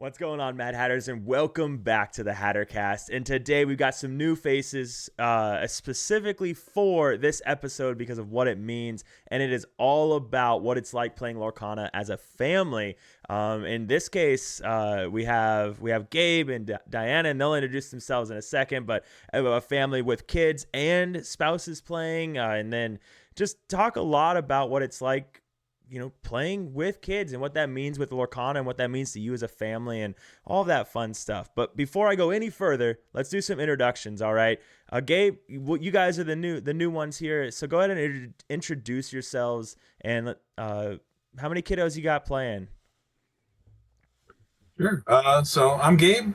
What's going on, Mad Hatters, and welcome back to the HatterCast. And today we've got some new faces specifically for this episode because of what it means, and it is all about what it's like playing Lorcana as a family. In this case, we have Gabe and Diana, and they'll introduce themselves in a second. But a family with kids and spouses playing, and then just talk a lot about what it's like, playing with kids and what that means with Lorcana and what that means to you as a family and all that fun stuff. But before I go any further, let's do some introductions. All right. Gabe, you guys are the new ones here. So go ahead and introduce yourselves and how many kiddos you got playing? Sure. So I'm Gabe.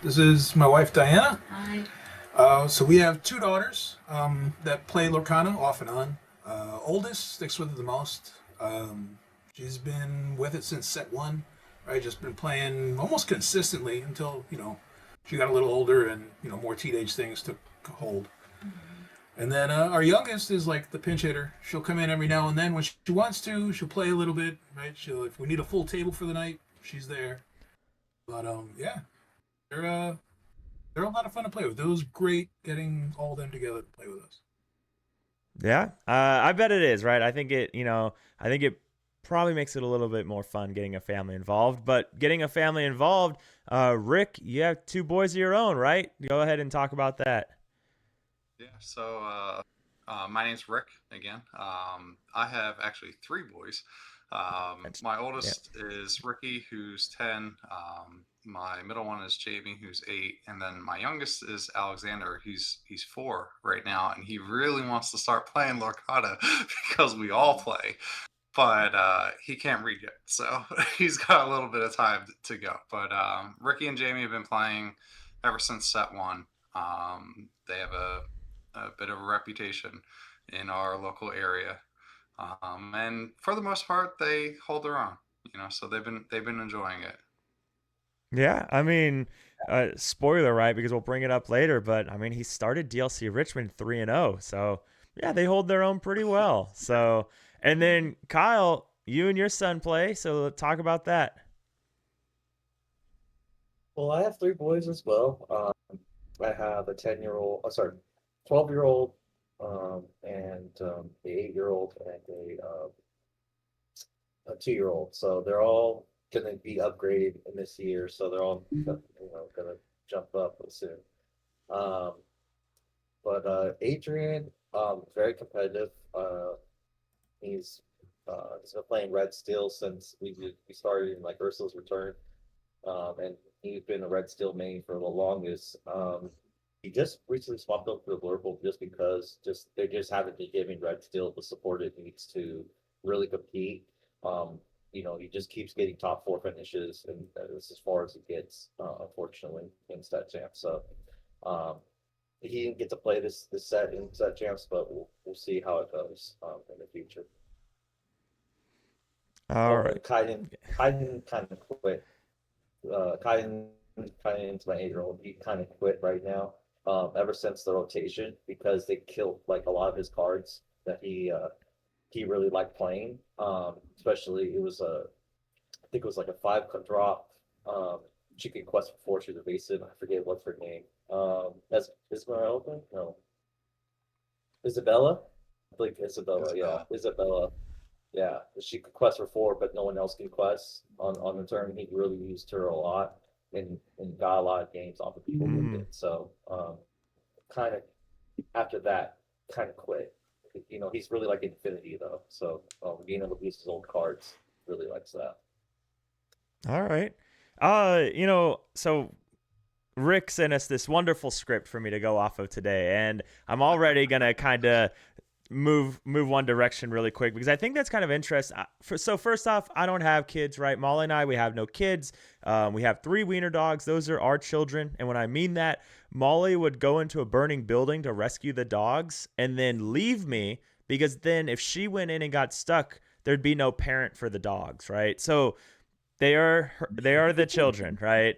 This is my wife, Diana. Hi. So we have two daughters that play Lorcana off and on. Oldest sticks with it the most. She's been with it since set one, right? Just been playing almost consistently until, she got a little older and, more teenage things took hold. Mm-hmm. And then our youngest is like the pinch hitter. She'll come in every now and then when she wants to. She'll play a little bit, right? If we need a full table for the night, she's there. But yeah, they're a lot of fun to play with. It was great getting all of them together to play with us. Yeah, I bet it is, right? I think it probably makes it a little bit more fun getting a family involved. But getting a family involved, Rick, you have two boys of your own, right? Go ahead and talk about that. Yeah, so my name's Rick again. I have actually three boys. My oldest is Ricky, who's 10. My middle one is Jamie, who's 8, and then my youngest is Alexander. He's 4 right now, and he really wants to start playing Lorcana because we all play, but he can't read yet, so he's got a little bit of time to go. But Ricky and Jamie have been playing ever since set one. They have a bit of a reputation in our local area. And for the most part, they hold their own, so they've been enjoying it. Yeah, I mean, spoiler, right? Because we'll bring it up later, but I mean, he started DLC Richmond 3-0, so yeah, they hold their own pretty well. So, and then Kyle, you and your son play, so let's talk about that. Well, I have three boys as well. I have a 12-year-old, and the 8-year-old and a 2-year-old. So they're all going to be upgraded in this year. So they're all, going to jump up soon. But Adrian, very competitive. He's been playing Red Steel since we started in like Ursula's Return, and he's been a Red Steel main for the longest. He just recently swapped over to the Blurple just because they just haven't been giving Red Steel the support it needs to really compete. He just keeps getting top 4 finishes, and that's as far as it gets, unfortunately, in Stat Champs. So he didn't get to play this set in Stat Champs, but we'll see how it goes in the future. All right. Kaiden kind of quit. Kaiden's my 8-year-old. He kind of quit right now. Ever since the rotation, because they killed like a lot of his cards that he really liked playing. Especially I think it was like a 5 drop. She could quest for Fortune Evasive. I forget what's her name. Esmeralda? No. Isabella? I think Isabella. Yeah, Isabella. Yeah, she could quest for 4, but no one else can quest on the turn. He really used her a lot and got a lot of games off of people with it. So kind of after that, kind of quit. He's really like Infinity though. So being able to use his old cards, really likes that. All right. So Rick sent us this wonderful script for me to go off of today, and I'm already gonna kind of move one direction really quick because I think that's kind of interesting. So first off, I don't have kids, right? Molly and I, we have no kids. We have 3 wiener dogs. Those are our children. And when I mean that, Molly would go into a burning building to rescue the dogs and then leave me, because then if she went in and got stuck, there'd be no parent for the dogs, right? So they are the children, right?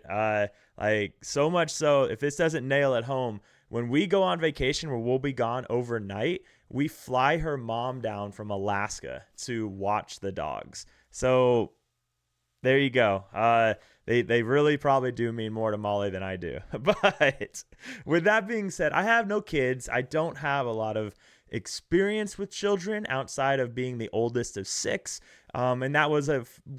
Like so much so, if this doesn't nail it home, when we go on vacation where we'll be gone overnight, we fly her mom down from Alaska to watch the dogs. So There you go. They really probably do mean more to Molly than I do. But with that being said, I have no kids. I don't have a lot of experience with children outside of being the oldest of six. And that was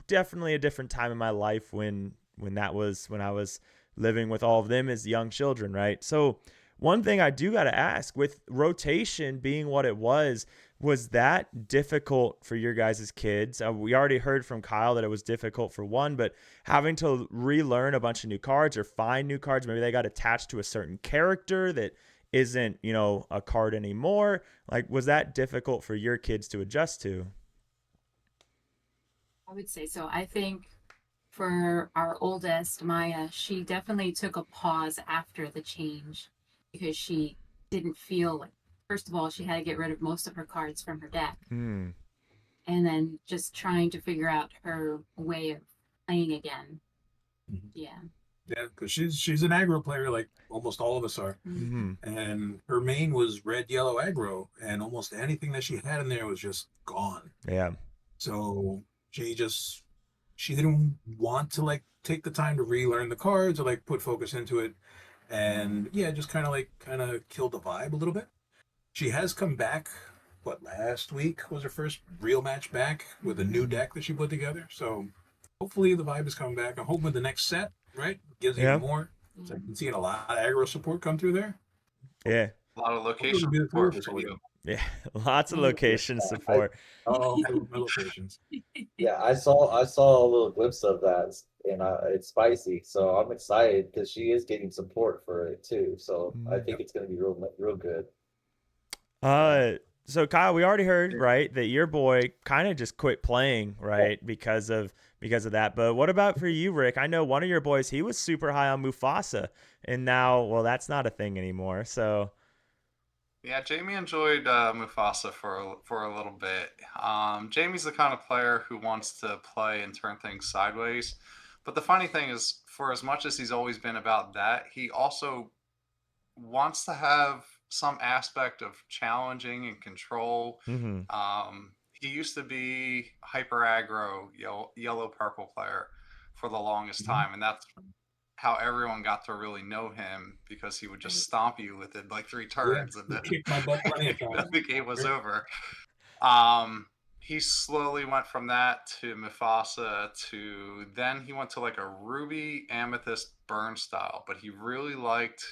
definitely a different time in my life when I was living with all of them as young children, right? So one thing I do got to ask, with rotation being what it was that difficult for your guys' kids? We already heard from Kyle that it was difficult for one, but having to relearn a bunch of new cards or find new cards, maybe they got attached to a certain character that isn't, a card anymore. Like, was that difficult for your kids to adjust to? I would say so. I think for our oldest, Maya, she definitely took a pause after the change because she didn't feel like, first of all, she had to get rid of most of her cards from her deck. Hmm. And then just trying to figure out her way of playing again. Mhm. Yeah. Yeah, because she's an aggro player like almost all of us are. Mm-hmm. And her main was red, yellow aggro, and almost anything that she had in there was just gone. Yeah. So she didn't want to like take the time to relearn the cards or like put focus into it. And yeah, just kind of killed the vibe a little bit. She has come back. What, last week was her first real match back with a new deck that she put together. So hopefully the vibe is coming back. I'm hoping with the next set, right, gives Yeah. even more. So I'm seeing a lot of aggro support come through there. Yeah. A lot of Hopefully location it'll be the support three for of us you. Yeah. Lots of location support. Oh, my locations. Yeah, I saw a little glimpse of that, and it's spicy. So I'm excited because she is getting support for it too. So I think it's going to be real good. So Kyle, we already heard, right, that your boy kind of just quit playing, right, because of that. But what about for you, Rick? I know one of your boys, he was super high on Mufasa, and now, well, that's not a thing anymore. So, Yeah, Jamie enjoyed Mufasa for a little bit. Jamie's the kind of player who wants to play and turn things sideways. But the funny thing is, for as much as he's always been about that, he also wants to have some aspect of challenging and control. mm-hmm. He used to be hyper aggro yellow purple player for the longest time, and that's how everyone got to really know him, because he would just stomp you within like 3 turns, and then Kicked my butt plenty of times. the game was over. He slowly went from that to Mufasa to then he went to like a ruby amethyst burn style, but he really liked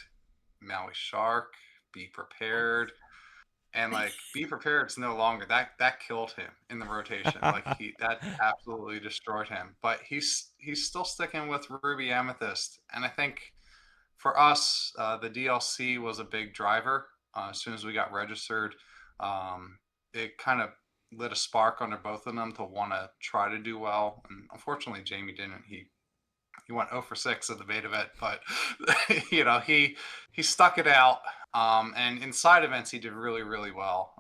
Maui Shark, Be Prepared, and like Be Prepared's no longer that killed him in the rotation. Like that absolutely destroyed him. But he's still sticking with Ruby Amethyst, and I think for us, the DLC was a big driver. As soon as we got registered, it kind of lit a spark under both of them to want to try to do well. And unfortunately, Jamie didn't. He went 0 for 6 at the main event, but he stuck it out. And in side events, he did really, really well.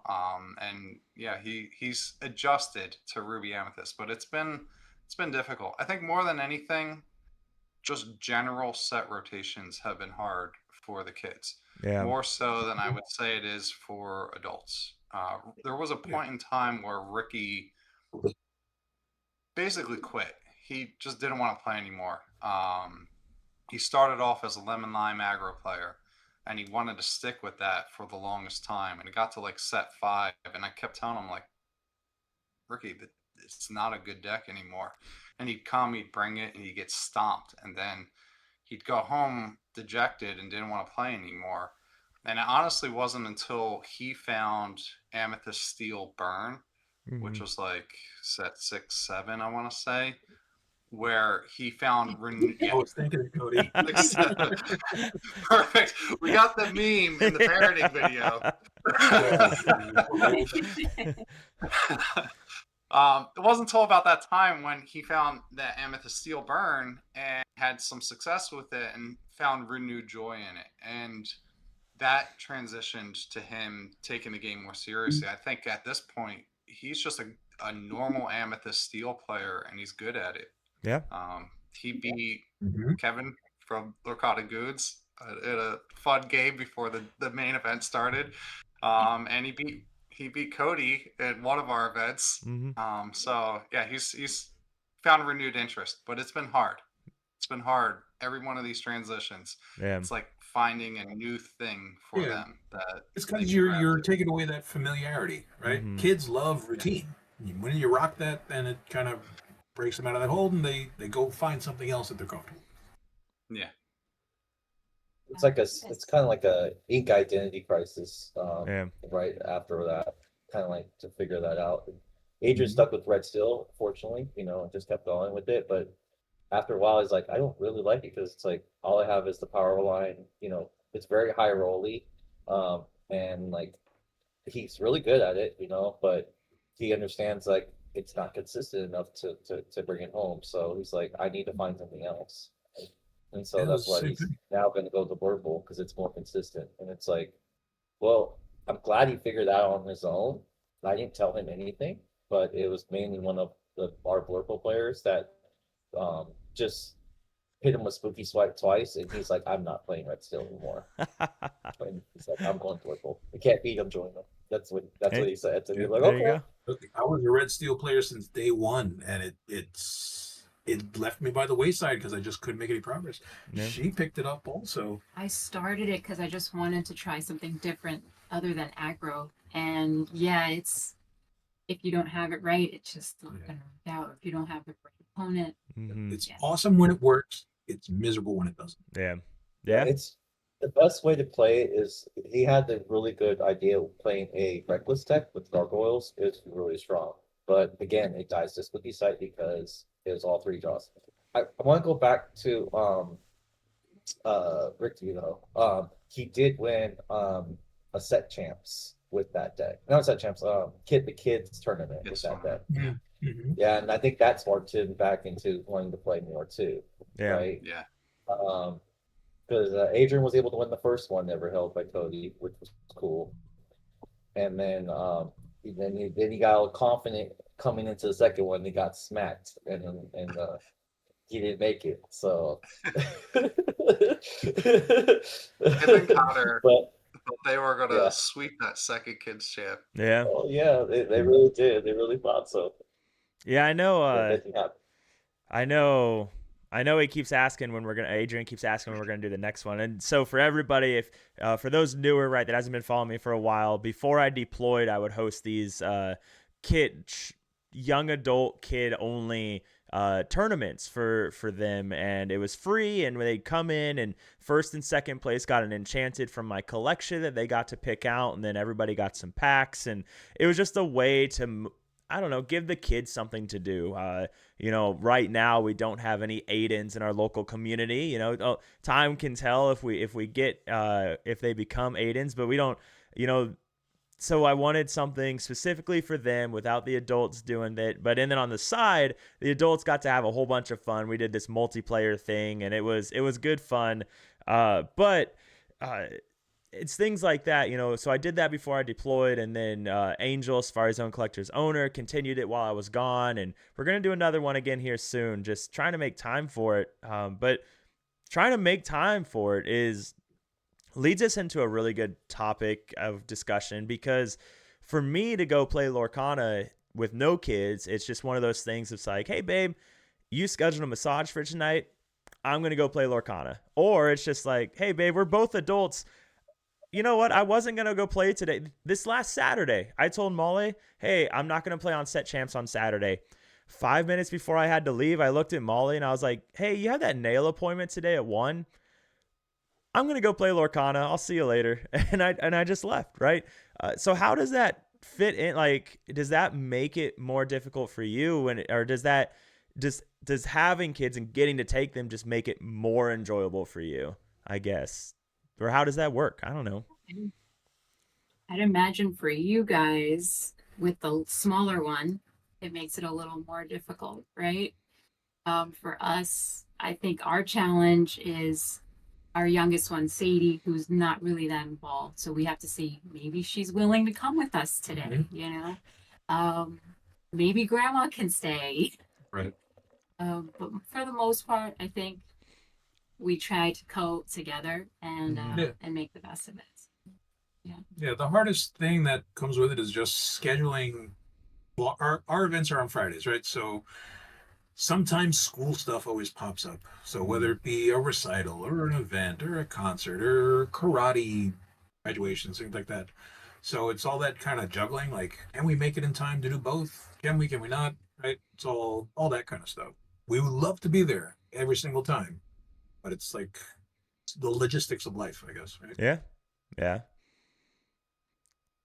And yeah, he's adjusted to Ruby Amethyst, but it's been difficult. I think more than anything, just general set rotations have been hard for the kids. Yeah. More so than I would say it is for adults. There was a point in time where Ricky basically quit. He just didn't want to play anymore. He started off as a lemon lime aggro player, and he wanted to stick with that for the longest time. And it got to like set 5, and I kept telling him, like, Ricky, it's not a good deck anymore. And he'd come, he'd bring it, and he'd get stomped, and then he'd go home dejected and didn't want to play anymore. And it honestly wasn't until he found Amethyst Steel Burn, which was like set 6, 7, I want to say, where he found I was thinking it, Cody. 6, 7. Perfect. We got the meme in the parroting video. It wasn't until about that time when he found that Amethyst Steel Burn and had some success with it and found renewed joy in it. And that transitioned to him taking the game more seriously. I think at this point, he's just a normal Amethyst Steel player, and he's good at it. Yeah. He beat Kevin from Lorcana Goods in a fun game before the main event started. And he beat Cody at one of our events. So yeah, he's found renewed interest, but it's been hard. It's been hard. Every one of these transitions, Yeah. it's like finding a new thing for them that it's they because can you're gravitate. taking away that familiarity, right? Mhm. Kids love routine. When you rock that, then it kind of breaks them out of that hold, and they go find something else that they're comfortable. Yeah. It's like it's kind of like a ink identity crisis. Yeah. Right after that, kind of like to figure that out. Adrian stuck with Red Still, fortunately, and just kept going with it. But after a while, he's like, I don't really like it because it's like all I have is the power line. It's very high rolly, and like he's really good at it, but he understands like it's not consistent enough to bring it home. So he's like, I need to find something else. And so that's why he's now going to go to Purple because it's more consistent. And it's like, well, I'm glad he figured that out on his own. I didn't tell him anything, but it was mainly one of our Blurple players that just hit him with Spooky Swipe twice, and he's like, I'm not playing Red Steel anymore. And he's like, I'm going Blurple. I can't beat him, join him. That's what he said to me. Like, there okay. you go. I was a Red Steel player since day one, and it left me by the wayside because I just couldn't make any progress. Yeah. She picked it up also. I started it because I just wanted to try something different other than aggro. And yeah, it's if you don't have it right, it's just not gonna work out. If you don't have the right opponent, It's awesome when it works. It's miserable when it doesn't. Yeah. It's the best way to play it is he had the really good idea of playing a reckless deck with gargoyles is really strong. But again, it dies to Spooky Sight because it was all 3 draws. I want to go back to Rick, he did win a set champs with that deck. Not set champs, the kids tournament with that deck. Yeah. Mm-hmm. Yeah, and I think that sparked him back into wanting to play more too. Yeah. Right? Yeah. Because Adrian was able to win the first one never held by Cody, which was cool. And then he got all confident coming into the second one. He got smacked, and he didn't make it. So Him and Cotter, but they were gonna sweep that second kids champ. Yeah. Oh yeah, they really did. They really thought so. Yeah, I know. That didn't happen. I know he keeps asking when Adrian keeps asking when we're gonna do the next one. And so for everybody, if for those newer, right, that hasn't been following me for a while, before I deployed, I would host these young adult kid only tournaments for them, and it was free, and they'd come in, and first and second place got an enchanted from my collection that they got to pick out, and then everybody got some packs, and it was just a way to, I don't know, give the kids something to do. Right now we don't have any Aidens in our local community. Time can tell if we get if they become Aidens, but we don't. So I wanted something specifically for them without the adults doing it. But then on the side, the adults got to have a whole bunch of fun. We did this multiplayer thing, and it was good fun. But it's things like that, So I did that before I deployed, and then Angel, Safari Zone Collector's owner, continued it while I was gone, and we're gonna do another one again here soon. Just trying to make time for it. But trying to make time for it leads us into a really good topic of discussion, because for me to go play Lorcana with no kids, it's just one of those things. It's like, hey babe, you scheduled a massage for tonight, I'm gonna go play Lorcana. Or it's just like, hey babe, we're both adults, you know what, I wasn't gonna go play today. This last Saturday I told Molly, hey, I'm not gonna play on set champs on Saturday. 5 minutes before I had to leave, I looked at Molly and I was like, hey, you have that nail appointment today at 1. I'm going to go play Lorcana. I'll see you later. And I just left, right? So how does that fit in? Like, does that make it more difficult for you? Or does having kids and getting to take them just make it more enjoyable for you, I guess? Or how does that work? I don't know. I'd imagine for you guys with the smaller one, it makes it a little more difficult, right? For us, I think our challenge is our youngest one, Sadie, who's not really that involved. So we have to see, maybe she's willing to come with us today, maybe grandma can stay. Right. But for the most part, I think we try to co together and make the best of it. Yeah, the hardest thing that comes with it is just scheduling. Well, our events are on Fridays, right? So sometimes school stuff always pops up. So whether it be a recital or an event or a concert or karate graduations, things like that. So it's all that kind of juggling. Like, can we make it in time to do both? Can we? Can we not? Right? It's all that kind of stuff. We would love to be there every single time, but it's like the logistics of life, I guess. Right? Yeah. Yeah.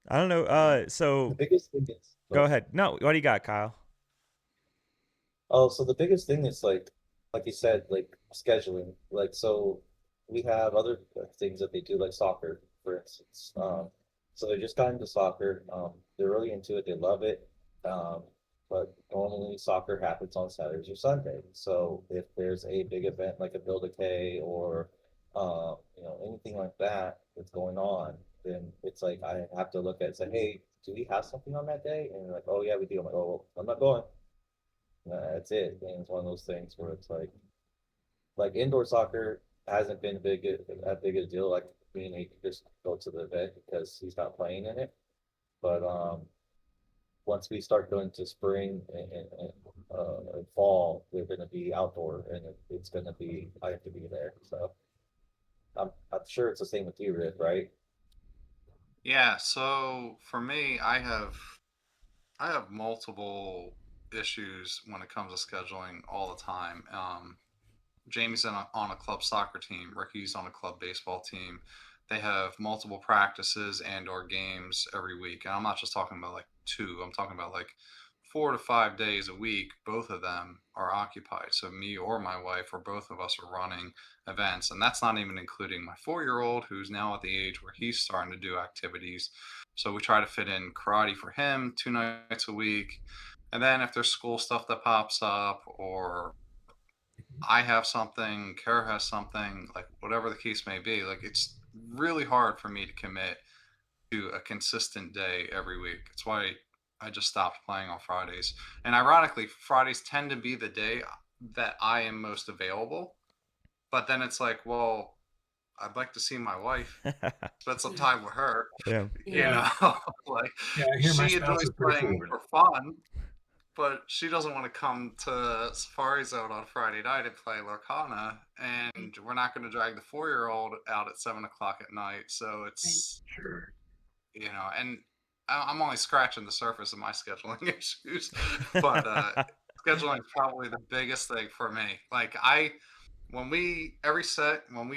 I don't know. The So biggest thing is, go ahead. No, what do you got, Kyle? oh, so the biggest thing is like you said, like scheduling. Like, so we have other things that they do, like soccer, for instance. So they just got into soccer. They're really into it. They love it. Um, but normally soccer happens on Saturdays or Sundays. So if there's a big event like a Build a K or anything like that that's going on, then it's like I have to look at it and say, hey, do we have something on that day? And they're like, oh yeah, we do. I'm like, oh, well, I'm not going. That's it. And it's one of those things where it's like indoor soccer hasn't been that big a deal. Like me and he could just go to the event because he's not playing in it. But once we start going to spring and fall, we're going to be outdoor, and it's going to be I have to be there. So I'm sure it's the same with you, Rick, right? Yeah, so for me, I have multiple issues when it comes to scheduling all the time. Jamie's on a club soccer team. Ricky's on a club baseball team. They have multiple practices and or games every week. And I'm not just talking about like two. I'm talking about like 4 to 5 days a week. Both of them are occupied. So me or my wife or both of us are running events. And that's not even including my 4-year-old who's now at the age where he's starting to do activities. So we try to fit in karate for him 2 nights a week. And then if there's school stuff that pops up or I have something, Kara has something, like whatever the case may be, like it's really hard for me to commit to a consistent day every week. It's why I just stopped playing on Fridays. And ironically, Fridays tend to be the day that I am most available. But then it's like, well, I'd like to see my wife, spend some time with her, Yeah. you Yeah. know, like Yeah, I hear my she spouse enjoys is pretty cool playing with it. for fun, but she doesn't want to come to Safari Zone on Friday night and play Lorcana, and we're not going to drag the 4-year-old out at 7 o'clock at night. So Right. it's, Sure. and I'm only scratching the surface of my scheduling issues, but scheduling is probably the biggest thing for me. Like when we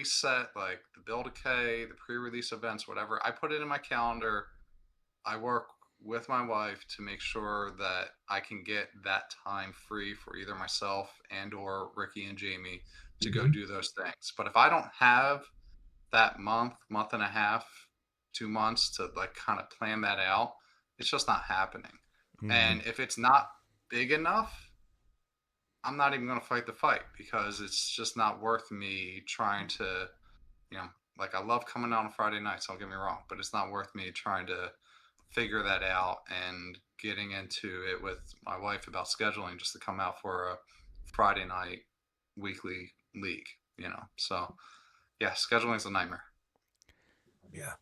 set like the Build a K, the pre-release events, whatever, I put it in my calendar. I work with my wife to make sure that I can get that time free for either myself and or Ricky and Jamie to go Mhm. do those things. But if I don't have that month and a half, 2 months to like kind of plan that out, it's just not happening. Mm. And if it's not big enough, I'm not even going to fight the fight because it's just not worth me trying to, you know, like I love coming out on Friday nights, don't get me wrong, but it's not worth me trying to figure that out and getting into it with my wife about scheduling just to come out for a Friday night weekly league. So yeah, scheduling is a nightmare. Yeah.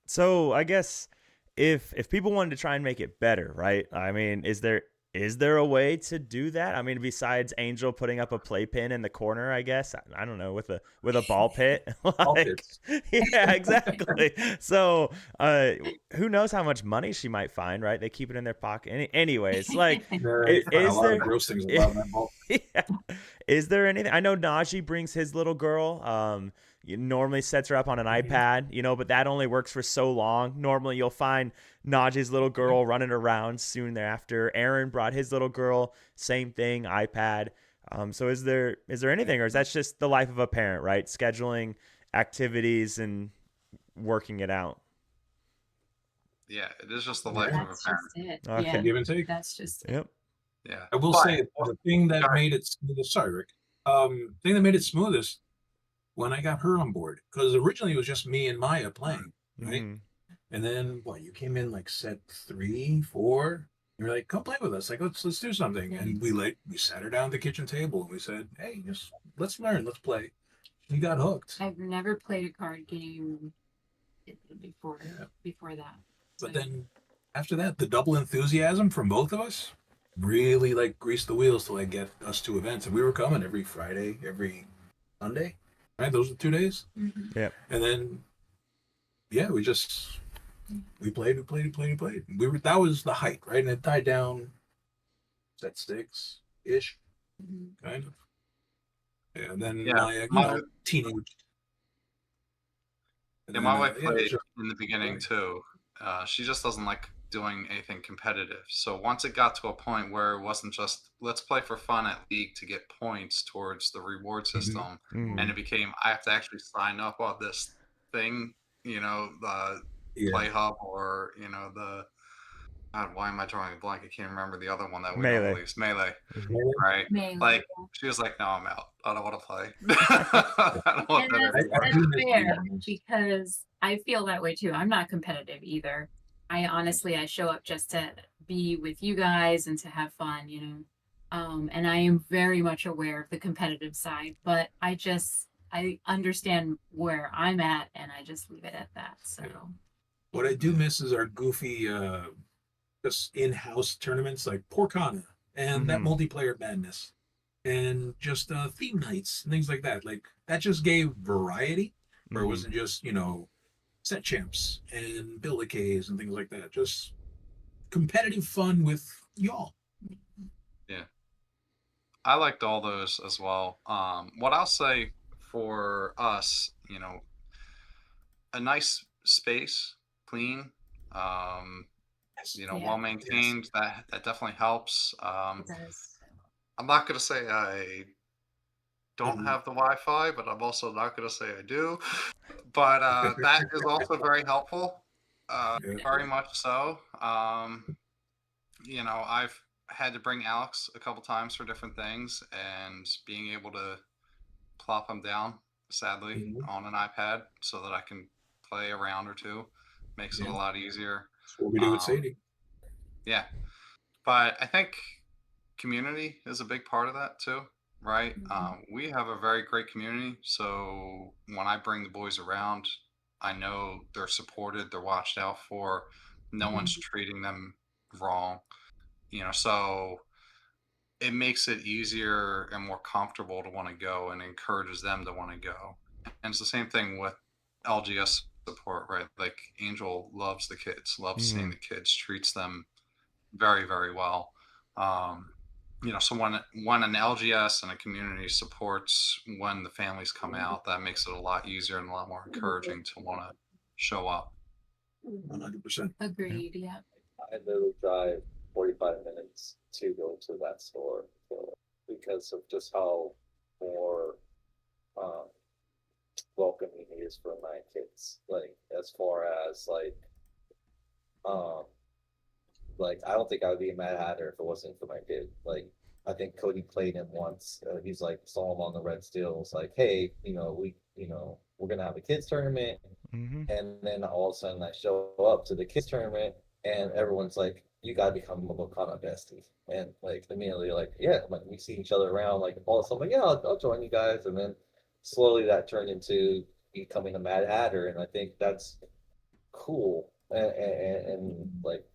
So I guess if people wanted to try and make it better, right? I mean, is there a way to do that? I mean, besides Angel putting up a playpen in the corner, I guess. I don't know, with a ball pit. All Like, fits. yeah, exactly. So, who knows how much money she might find, right? They keep it in their pocket. Anyways, like, There, you find a is lot of there? gross things Yeah. about that ball. Is there anything? I know Najee brings his little girl. Normally sets her up on an iPad, but that only works for so long. Normally, you'll find Najee's little girl running around soon thereafter. Aaron brought his little girl, same thing, iPad. So is there anything, or is that just the life of a parent, right? Scheduling activities and working it out. Yeah, it is just the life Yeah. of a That's parent. just it. Okay. Yeah, Give and take. that's just it. Yep. Yeah. I will But say the thing that made it smoothest. Sorry, Rick. Thing that made it smoothest when I got her on board, because originally it was just me and Maya playing, right? Mhm. And then you came in like set 3, 4. You were like, come play with us. Like, let's do something. And we sat her down at the kitchen table and we said, hey, just let's learn, let's play. She got hooked. I've never played a card game before Yeah. before that. But then after that, the double enthusiasm from both of us, really like greased the wheels to like get us to events, and we were coming every Friday, every Sunday, right? Those are the 2 days, Yeah. and then yeah, we played. We were that was the height, right? And it died down at 6 ish, kind of. Yeah, and then Yeah, my my teenage, and yeah, then my wife yeah, it was played just in the beginning right. too. She just doesn't like doing anything competitive. So once it got to a point where it wasn't just let's play for fun at league to get points towards the reward Mm-hmm. system, and Mm. it became I have to actually sign up on this thing, the Yeah, Play Hub or the God, why am I drawing a blank? I can't remember the other one that we don't Melee. release. Melee, Mhm. really? right? Melee. Like she was like, "No, I'm out. I don't want to play. I don't want And that I anymore." that's do miss fair games. because I feel that way too. I'm not competitive either. I honestly I show up just to be with you guys and to have fun, you know. And I am very much aware of the competitive side, but I understand where I'm at and I just leave it at that. So Yeah. What yeah. I do miss is our goofy, just in-house tournaments like Porcana and that Mhm. multiplayer madness, and just theme nights and things like that. Like that just gave variety, where it Mhm. wasn't just set champs and build a Ks and things like that. Just competitive fun with y'all. Yeah, I liked all those as well. What I'll say for us, a nice space, clean, um, Yes, Yeah, well yes. maintained. That definitely helps. it does. I'm not gonna say I don't Mhm. have the Wi-Fi, but I'm also not gonna say I do. But that is also very helpful. Yeah. Very much so. I've had to bring Alex a couple times for different things, and being able to plop him down, sadly, Mhm. on an iPad so that I can play a round or two makes it a Yeah. lot easier. That's what we do with Um, Sadie. yeah, but I think community is a big part of that too, right? Mhm. We have a very great community, so when I bring the boys around, I know they're supported, they're watched out for, no one's Mhm. treating them wrong, so it makes it easier and more comfortable to want to go and encourages them to want to go. And it's the same thing with LGS support, right? Like Angel loves the kids, loves seeing Mhm. the kids, treats them very, very well. Um, so when an LGS and a community supports when the families come out, that makes it a lot easier and a lot more encouraging to want to show up. 100%. Yeah. Agreed. Yeah. I literally drive 45 minutes to go to that store because of just how more um, welcoming it is for my kids. Like as far as um, I don't think I would be a Mad Hatter if it wasn't for my kid. Like I think Cody played him once. He's like saw him on the Red Stills. Like, hey, we're gonna have a kids tournament, Mhm. and then all of a sudden I show up to the kids tournament, and everyone's like, "You gotta become a Lorcana bestie," and like immediately like, yeah, like we see each other around. Like all of a sudden, like, yeah, I'll join you guys, and then slowly that turned into becoming a Mad Hatter, and I think that's cool. And like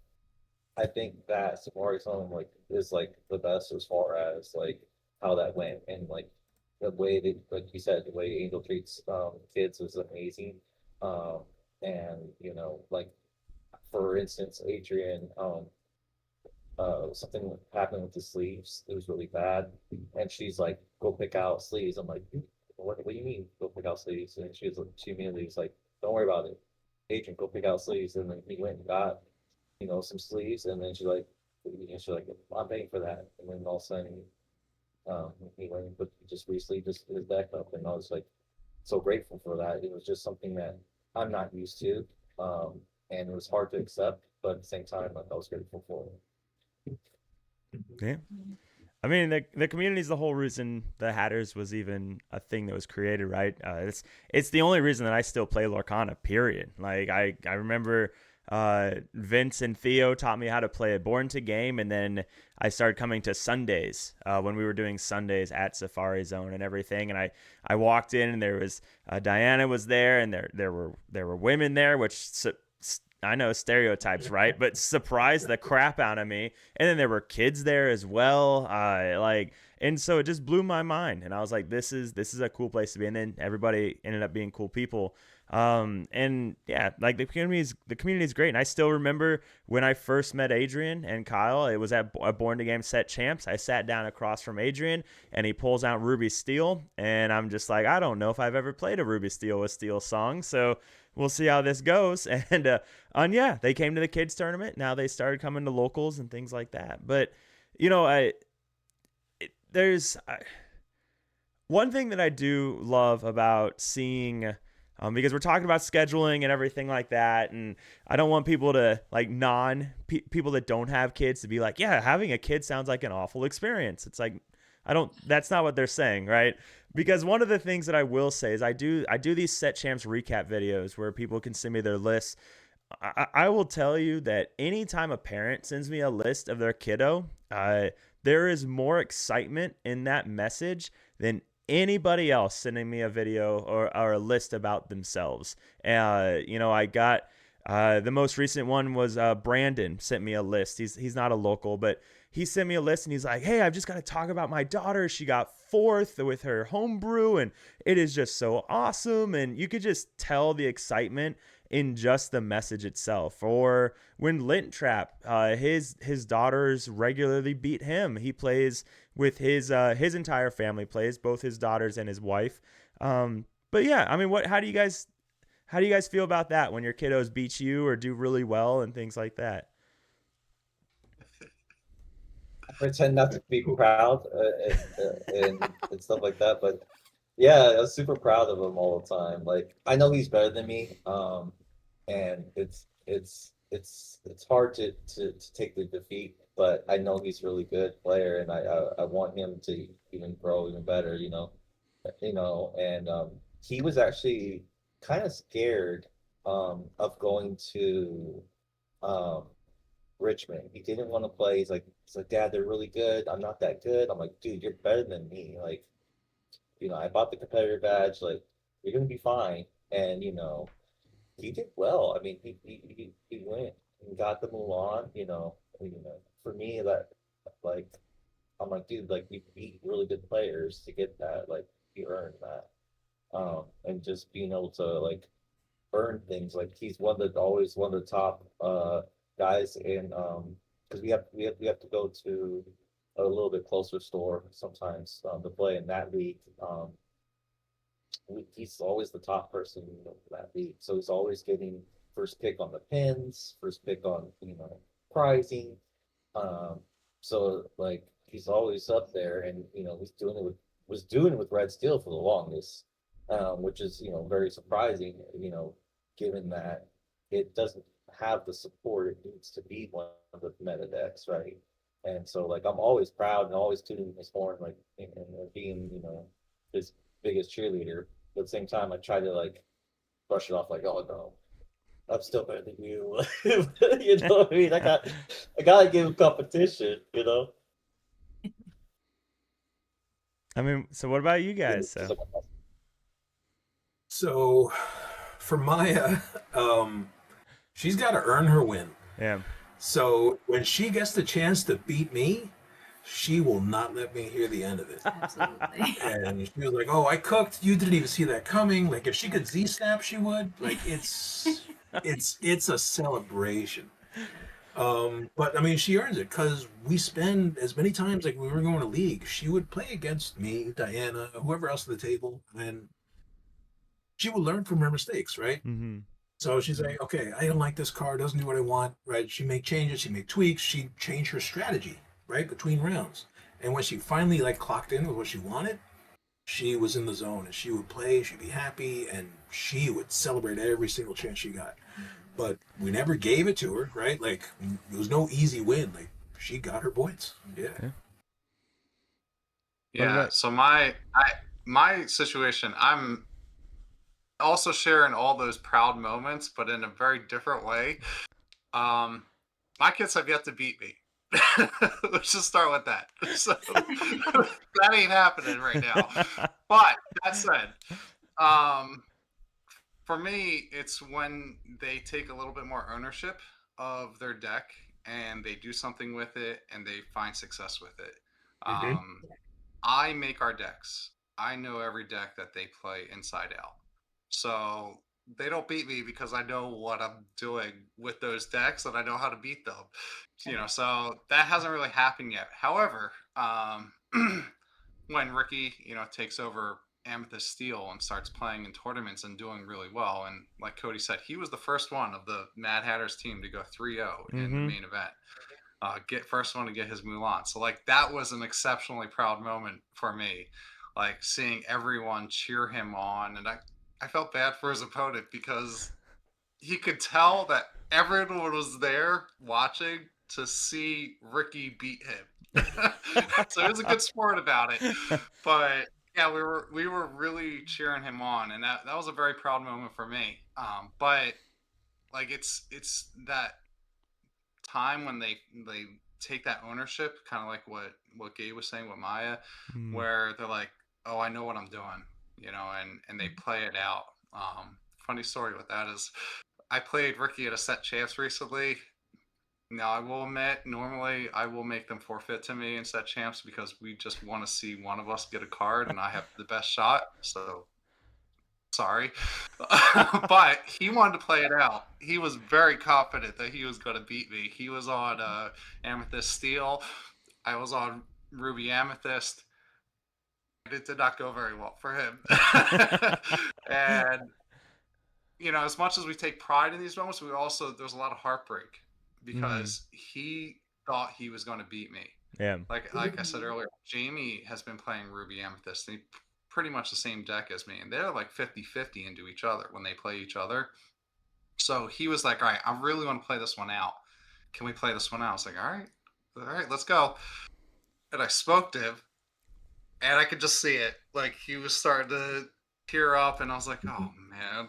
I think that Samari's home is like the best as far as like how that went, and like the way that, like you said, the way Angel treats kids is amazing. Um and like for instance, Adrian, something happened with the sleeves. It was really bad, and she's like, "Go pick out sleeves." I'm like, What do you mean, go pick out sleeves?" And she immediately was like, "Don't worry about it, Adrian. Go pick out sleeves." And then he went and got some sleeves, and then she's like, "I'm paying for that." And then all of a sudden, he went and just re-sleeved his deck up, and I was like so grateful for that. It was just something that I'm not used to, and it was hard to accept, but at the same time, like, I was grateful for it. Yeah. I mean, the community is the whole reason the Hatters was even a thing that was created, right? It's the only reason that I still play Lorcana. Period. Like I remember Vince and Theo taught me how to play a Born to game, and then I started coming to Sundays when we were doing Sundays at Safari Zone and everything. And I walked in, and there was Diana was there, and there were women there, which I know stereotypes, right? But surprised the crap out of me. And then there were kids there as well. And so it just blew my mind. And I was like, this is a cool place to be. And then everybody ended up being cool people. And yeah, like the community is great. And I still remember when I first met Adrian and Kyle, it was at a Born to Game Set Champs. I sat down across from Adrian and he pulls out Ruby Steel. And I'm just like, I don't know if I've ever played a Ruby Steel with Steel song. So we'll see how this goes. And yeah, they came to the kids tournament. Now they started coming to locals and things like that. But, you know, there's one thing that I do love about seeing, because we're talking about scheduling and everything like that. And I don't want people to like people that don't have kids to be like, yeah, having a kid sounds like an awful experience. It's like, that's not what they're saying. Right. Because one of the things that I will say is I do these Set Champs recap videos where people can send me their lists. I will tell you that anytime a parent sends me a list of their kiddo, there is more excitement in that message than anybody else sending me a video or a list about themselves. You know, I got the most recent one was Brandon sent me a list. He's not a local, but he sent me a list and he's like, hey, I've just got to talk about my daughter. She got 4th with her homebrew and it is just so awesome. And you could just tell the excitement in just the message itself. Or when Lint Trap, his daughters regularly beat him. He plays with his entire family plays, both his daughters and his wife. But yeah, I mean, how do you guys feel about that when your kiddos beat you or do really well and things like that? I pretend not to be proud and stuff like that, but yeah, I was super proud of him all the time. Like I know he's better than me, and it's hard to take the defeat, but I know he's a really good player, and I want him to even grow even better. And he was actually kind of scared of going to Richmond. He didn't want to play. He's like, Dad, they're really good. I'm not that good. I'm like, dude, you're better than me. Like, I bought the competitor badge. Like, you're gonna be fine. And he did well. I mean, he went and got the Mulan. For me, that like, I'm like, dude, like you beat really good players to get that. Like, you earned that. And just being able to like earn things. Like he's always one of the top guys in because we have to go to a little bit closer store sometimes to play in that league. He's always the top person in that league, so he's always getting first pick on the pins, first pick on prizing. So like he's always up there, and he's was doing it with Red Steel for the longest, which is very surprising. Given that it doesn't have the support it needs to be one of the meta decks, right? And so like I'm always proud and always tuning his horn, like and being his biggest cheerleader. But at the same time, I try to like brush it off, like, oh no, I'm still better than you. You know what I mean? I gotta give him competition. I mean, so what about you guys? So for Maya, she's got to earn her win. Yeah. So when she gets the chance to beat me, she will not let me hear the end of it. Absolutely. And she was like, "Oh, I cooked. You didn't even see that coming." Like if she could Z-snap, she would. Like it's a celebration. But I mean, she earns it because we spend as many times like we were going to league. She would play against me, Diana, whoever else at the table, and she would learn from her mistakes, right? Mm-hmm. So she's like, okay, I don't like this card, doesn't do what I want, right? She make changes, she make tweaks, she changed her strategy, right, between rounds. And when she finally like clocked in with what she wanted, she was in the zone and she would play, she'd be happy, and she would celebrate every single chance she got. But we never gave it to her, right? Like it was no easy win. Like she got her points. Yeah. Yeah. So my situation, I'm also sharing all those proud moments, but in a very different way. My kids have yet to beat me. Let's just start with that. So that ain't happening right now. But that said, For me, it's when they take a little bit more ownership of their deck and they do something with it and they find success with it. Mm-hmm. Um, I make our decks. I know every deck that they play inside out. So they don't beat me because I know what I'm doing with those decks and I know how to beat them. So that hasn't really happened yet. However, when Ricky, takes over Amethyst Steel and starts playing in tournaments and doing really well, and like Cody said, he was the first one of the Mad Hatters team to go 3-0 in the Mm-hmm. main event. Get first one to get his Mulan. So like that was an exceptionally proud moment for me, like seeing everyone cheer him on, and I felt bad for his opponent because he could tell that everyone was there watching to see Ricky beat him. So he was a good sport about it. But yeah, we were really cheering him on, and that was a very proud moment for me. But like it's that time when they take that ownership, kind of like what Gabe was saying with Maya, Mm. where they're like, "Oh, I know what I'm doing," and they play it out. Funny story with that is, I played Ricky at a set champs recently. Now I will admit, normally I will make them forfeit to me in set champs because we just want to see one of us get a card, and I have the best shot. So sorry. But he wanted to play it out. He was very confident that he was going to beat me. He was on Amethyst Steel. I was on Ruby Amethyst. It did not go very well for him. And, as much as we take pride in these moments, there's a lot of heartbreak Mm. because he thought he was going to beat me. Yeah. Like I said earlier, Jamie has been playing Ruby Amethyst. And pretty much the same deck as me, and they're like 50-50 into each other when they play each other. So he was like, all right, I really want to play this one out. Can we play this one out? I was like, all right, let's go. And I spoke to him, and I could just see it. Like he was starting to tear up, and I was like, oh man,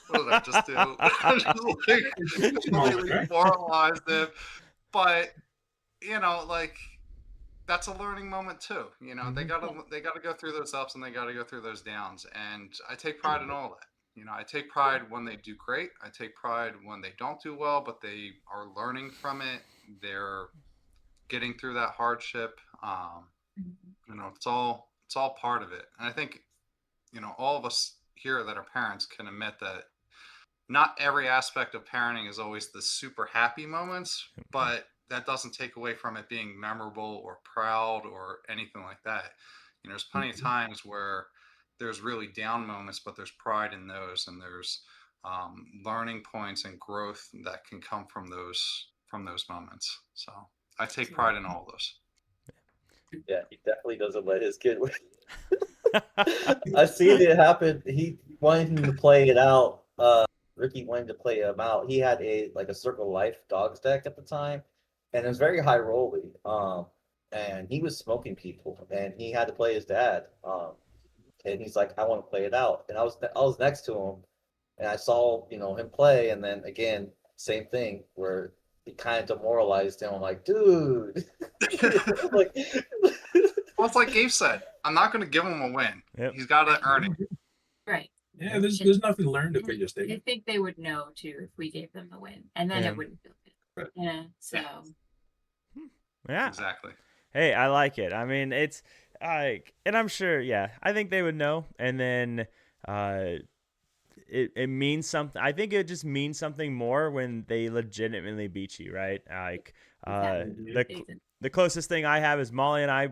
what did I just do? I just like completely Right? demoralized him. But like that's a learning moment too. They Mhm. gotta go through those ups and they gotta go through those downs. And I take pride in all that. I take pride when they do great. I take pride when they don't do well, but they are learning from it. They're getting through that hardship. It's all part of it. And I think all of us here that are parents can admit that not every aspect of parenting is always the super happy moments, but that doesn't take away from it being memorable or proud or anything like that. There's plenty of times where there's really down moments, but there's pride in those, and there's learning points and growth that can come from those moments. So I take pride in all of those. Yeah, he definitely doesn't let his kid win. I've seen it happen. He wanted him to play it out. Ricky wanted to play him out. He had a Circle Life dogs deck at the time, and it was very high rolling. And he was smoking people, and he had to play his dad. And he's like, I want to play it out. And I was next to him, and I saw him play, and then again, same thing where he kind of demoralized him. I'm like, dude, like. Well, it's like Gabe said, I'm not going to give him a win. Yep. He's got to earn it. Right. Yeah, there's nothing learned if they just take I it. think they would know too if we gave them the win, and then Yeah. it wouldn't feel good. Right. Yeah. So Yeah. Exactly. Hey, I like it. I mean, it's like, and I'm sure, yeah, I think they would know. And then it means something. I think it just means something more when they legitimately beat you, right? Like the closest thing I have is Molly and I.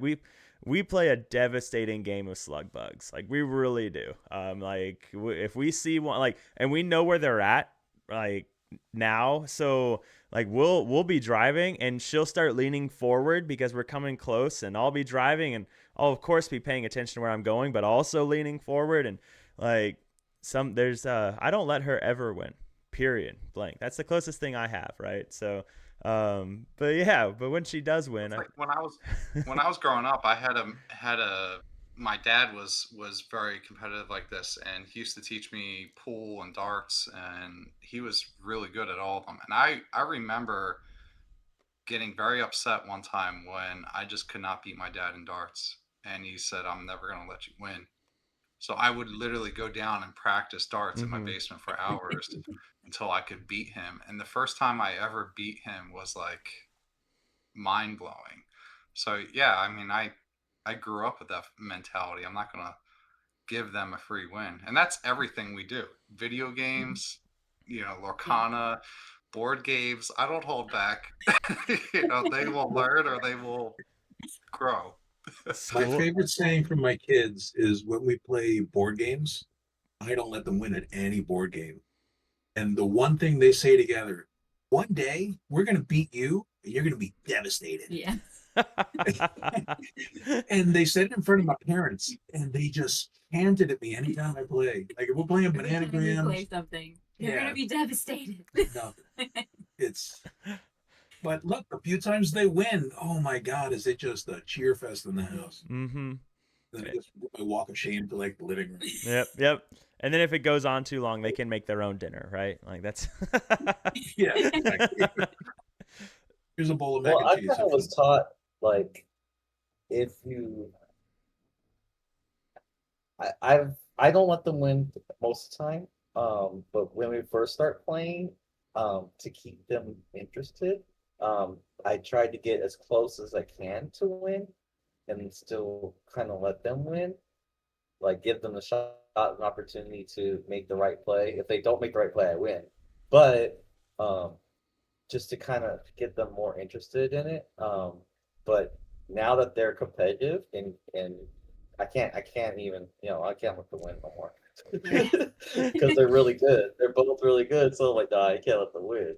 We play a devastating game of slug bugs. Like we really do. Like if we see one, like, and we know where they're at, like now, so like we'll be driving and she'll start leaning forward because we're coming close, and I'll be driving and I'll of course be paying attention to where I'm going, but also leaning forward, and like there's I don't let her ever win. Period. Blank. That's the closest thing I have, right? So but yeah, but when she does win, It's like when I was growing up, I had a my dad was very competitive like this, and he used to teach me pool and darts, and he was really good at all of them. And I remember getting very upset one time when I just could not beat my dad in darts, and he said, "I'm never going to let you win." So I would literally go down and practice darts in my Mm-hmm. basement for hours until I could beat him. And the first time I ever beat him was like mind blowing. So yeah, I mean, I grew up with that mentality. I'm not gonna give them a free win, and that's everything we do. Video games, Yeah. Lorcana, board games. I don't hold back. They will learn or they will grow. My School. favorite saying from my kids is when we play board games, I don't let them win at any board game. And the one thing they say together, one day we're going to beat you and you're going to be devastated. Yeah. And they said it in front of my parents and they just chanted at me anytime I play. Like if we're playing Every time you play bananagrams, something, you're yeah, gonna be devastated. nothing. It's, but look, a few times they win. Oh my God, is it just a cheer fest in the house? Mm-hmm. Then I just I walk of shame to like the living room. Yep. And then if it goes on too long, they can make their own dinner, right? Like that's. Yeah, exactly. Here's a bowl of mac Well, and I cheese. kind of was taught like if you, I don't let them win most of the time. But when we first start playing, to keep them interested, I tried to get as close as I can to win, and still kind of let them win. Like give them a shot, an opportunity to make the right play. If they don't make the right play, I win. But um, just to kind of get them more interested in it. But now that they're competitive and I can't even I can't let them win no more Yeah. because they're really good. They're both really good. So like, nah, I can't let them win.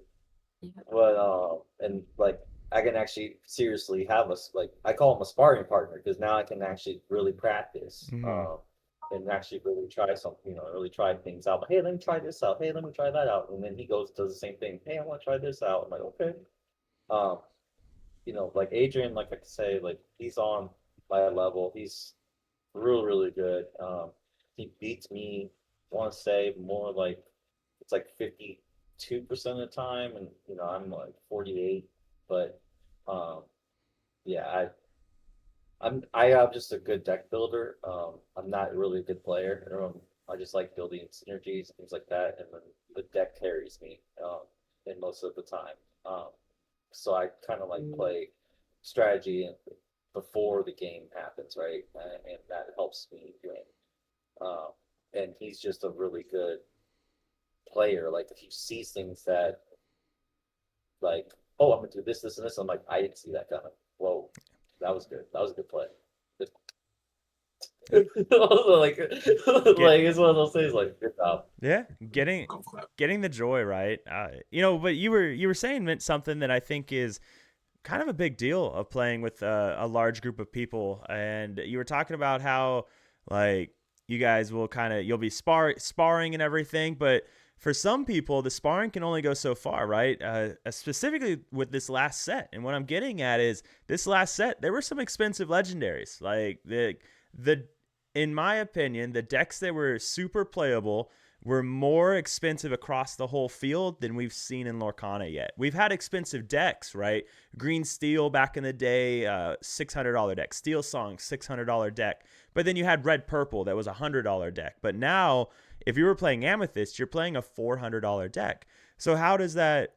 Yeah. But and like I can actually seriously have us like I call him a sparring partner because now I can actually really practice. Mm-hmm. And actually really try something, really try things out. Like, hey, let me try this out. Hey, let me try that out. And then he goes does the same thing. Hey, I want to try this out. I'm like, okay. Um, like Adrian, like I could say, like he's on my level. He's really, really good. He beats me. I want to say more like it's like 52% of the time, and I'm like 48. But um, yeah, I am just a good deck builder. I'm not really a good player. I just like building synergies, things like that, and then the deck carries me in most of the time. Um, so I kind of like play strategy before the game happens, right? And that helps me win. Um, and he's just a really good player. Like if he sees things that like, oh, I'm gonna do this, this, and this, I'm like, I didn't see that coming. Whoa, that was good. That was a good play. like, like it's one of those things. Like, good job. Yeah, getting Golf clap. getting the joy right. But you were saying meant something that I think is kind of a big deal of playing with a large group of people, and you were talking about how like you guys will you'll be sparring and everything, but for some people the sparring can only go so far, right? Specifically with this last set, and what I'm getting at is this last set there were some expensive legendaries, like the in my opinion, the decks that were super playable were more expensive across the whole field than we've seen in Lorcana yet. We've had expensive decks, right? Green Steel back in the day, $600 deck. Steel Song, $600 deck. But then you had Red Purple that was a $100 deck. But now, if you were playing Amethyst, you're playing a $400 deck. So how does that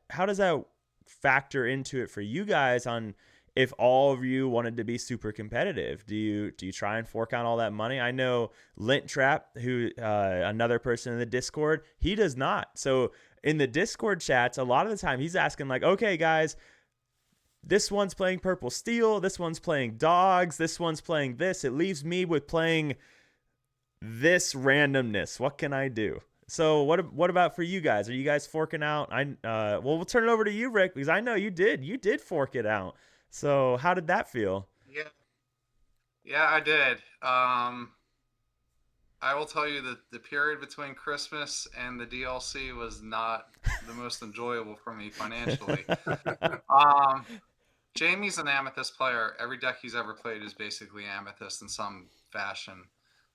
factor into it for you guys on if all of you wanted to be super competitive? Do you try and fork out all that money? I know Lint Trap, who another person in the Discord, he does not. So in the Discord chats, a lot of the time he's asking like, okay, guys, this one's playing Purple Steel, this one's playing Dogs, this one's playing this. It leaves me with playing this randomness. What can I do? So what about for you guys? Are you guys forking out? We'll turn it over to you, Rick, because I know you did fork it out. So how did that feel? Yeah, yeah, I did. I will tell you that the period between Christmas and the DLC was not the most enjoyable for me financially. Um, Jamie's an Amethyst player. Every deck he's ever played is basically Amethyst in some fashion.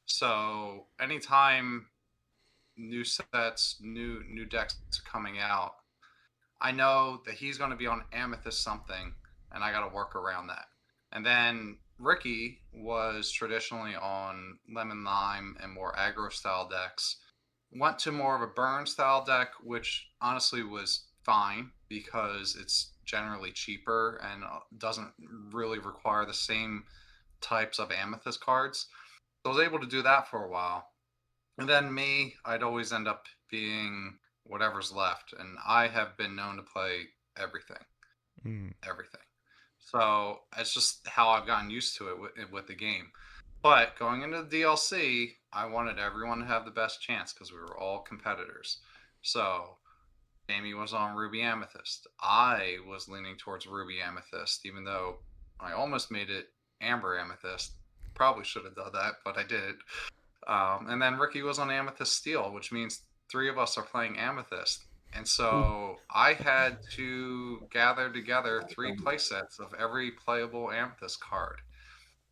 So anytime new sets, new decks are coming out, I know that he's going to be on Amethyst something, and I got to work around that. And then Ricky was traditionally on lemon lime and more aggro style decks. Went to more of a burn style deck, which honestly was fine because it's generally cheaper and doesn't really require the same types of amethyst cards. So I was able to do that for a while. And then me, I'd always end up being whatever's left. And I have been known to play everything, everything. So it's just how I've gotten used to it with the game. But going into the DLC, I wanted everyone to have the best chance because we were all competitors. So Amy was on Ruby Amethyst. I was leaning towards Ruby Amethyst, even though I almost made it Amber Amethyst. Probably should have done that, but I did. And then Ricky was on Amethyst Steel, which means three of us are playing Amethyst. And so I had to gather together 3 playsets of every playable Amethyst card.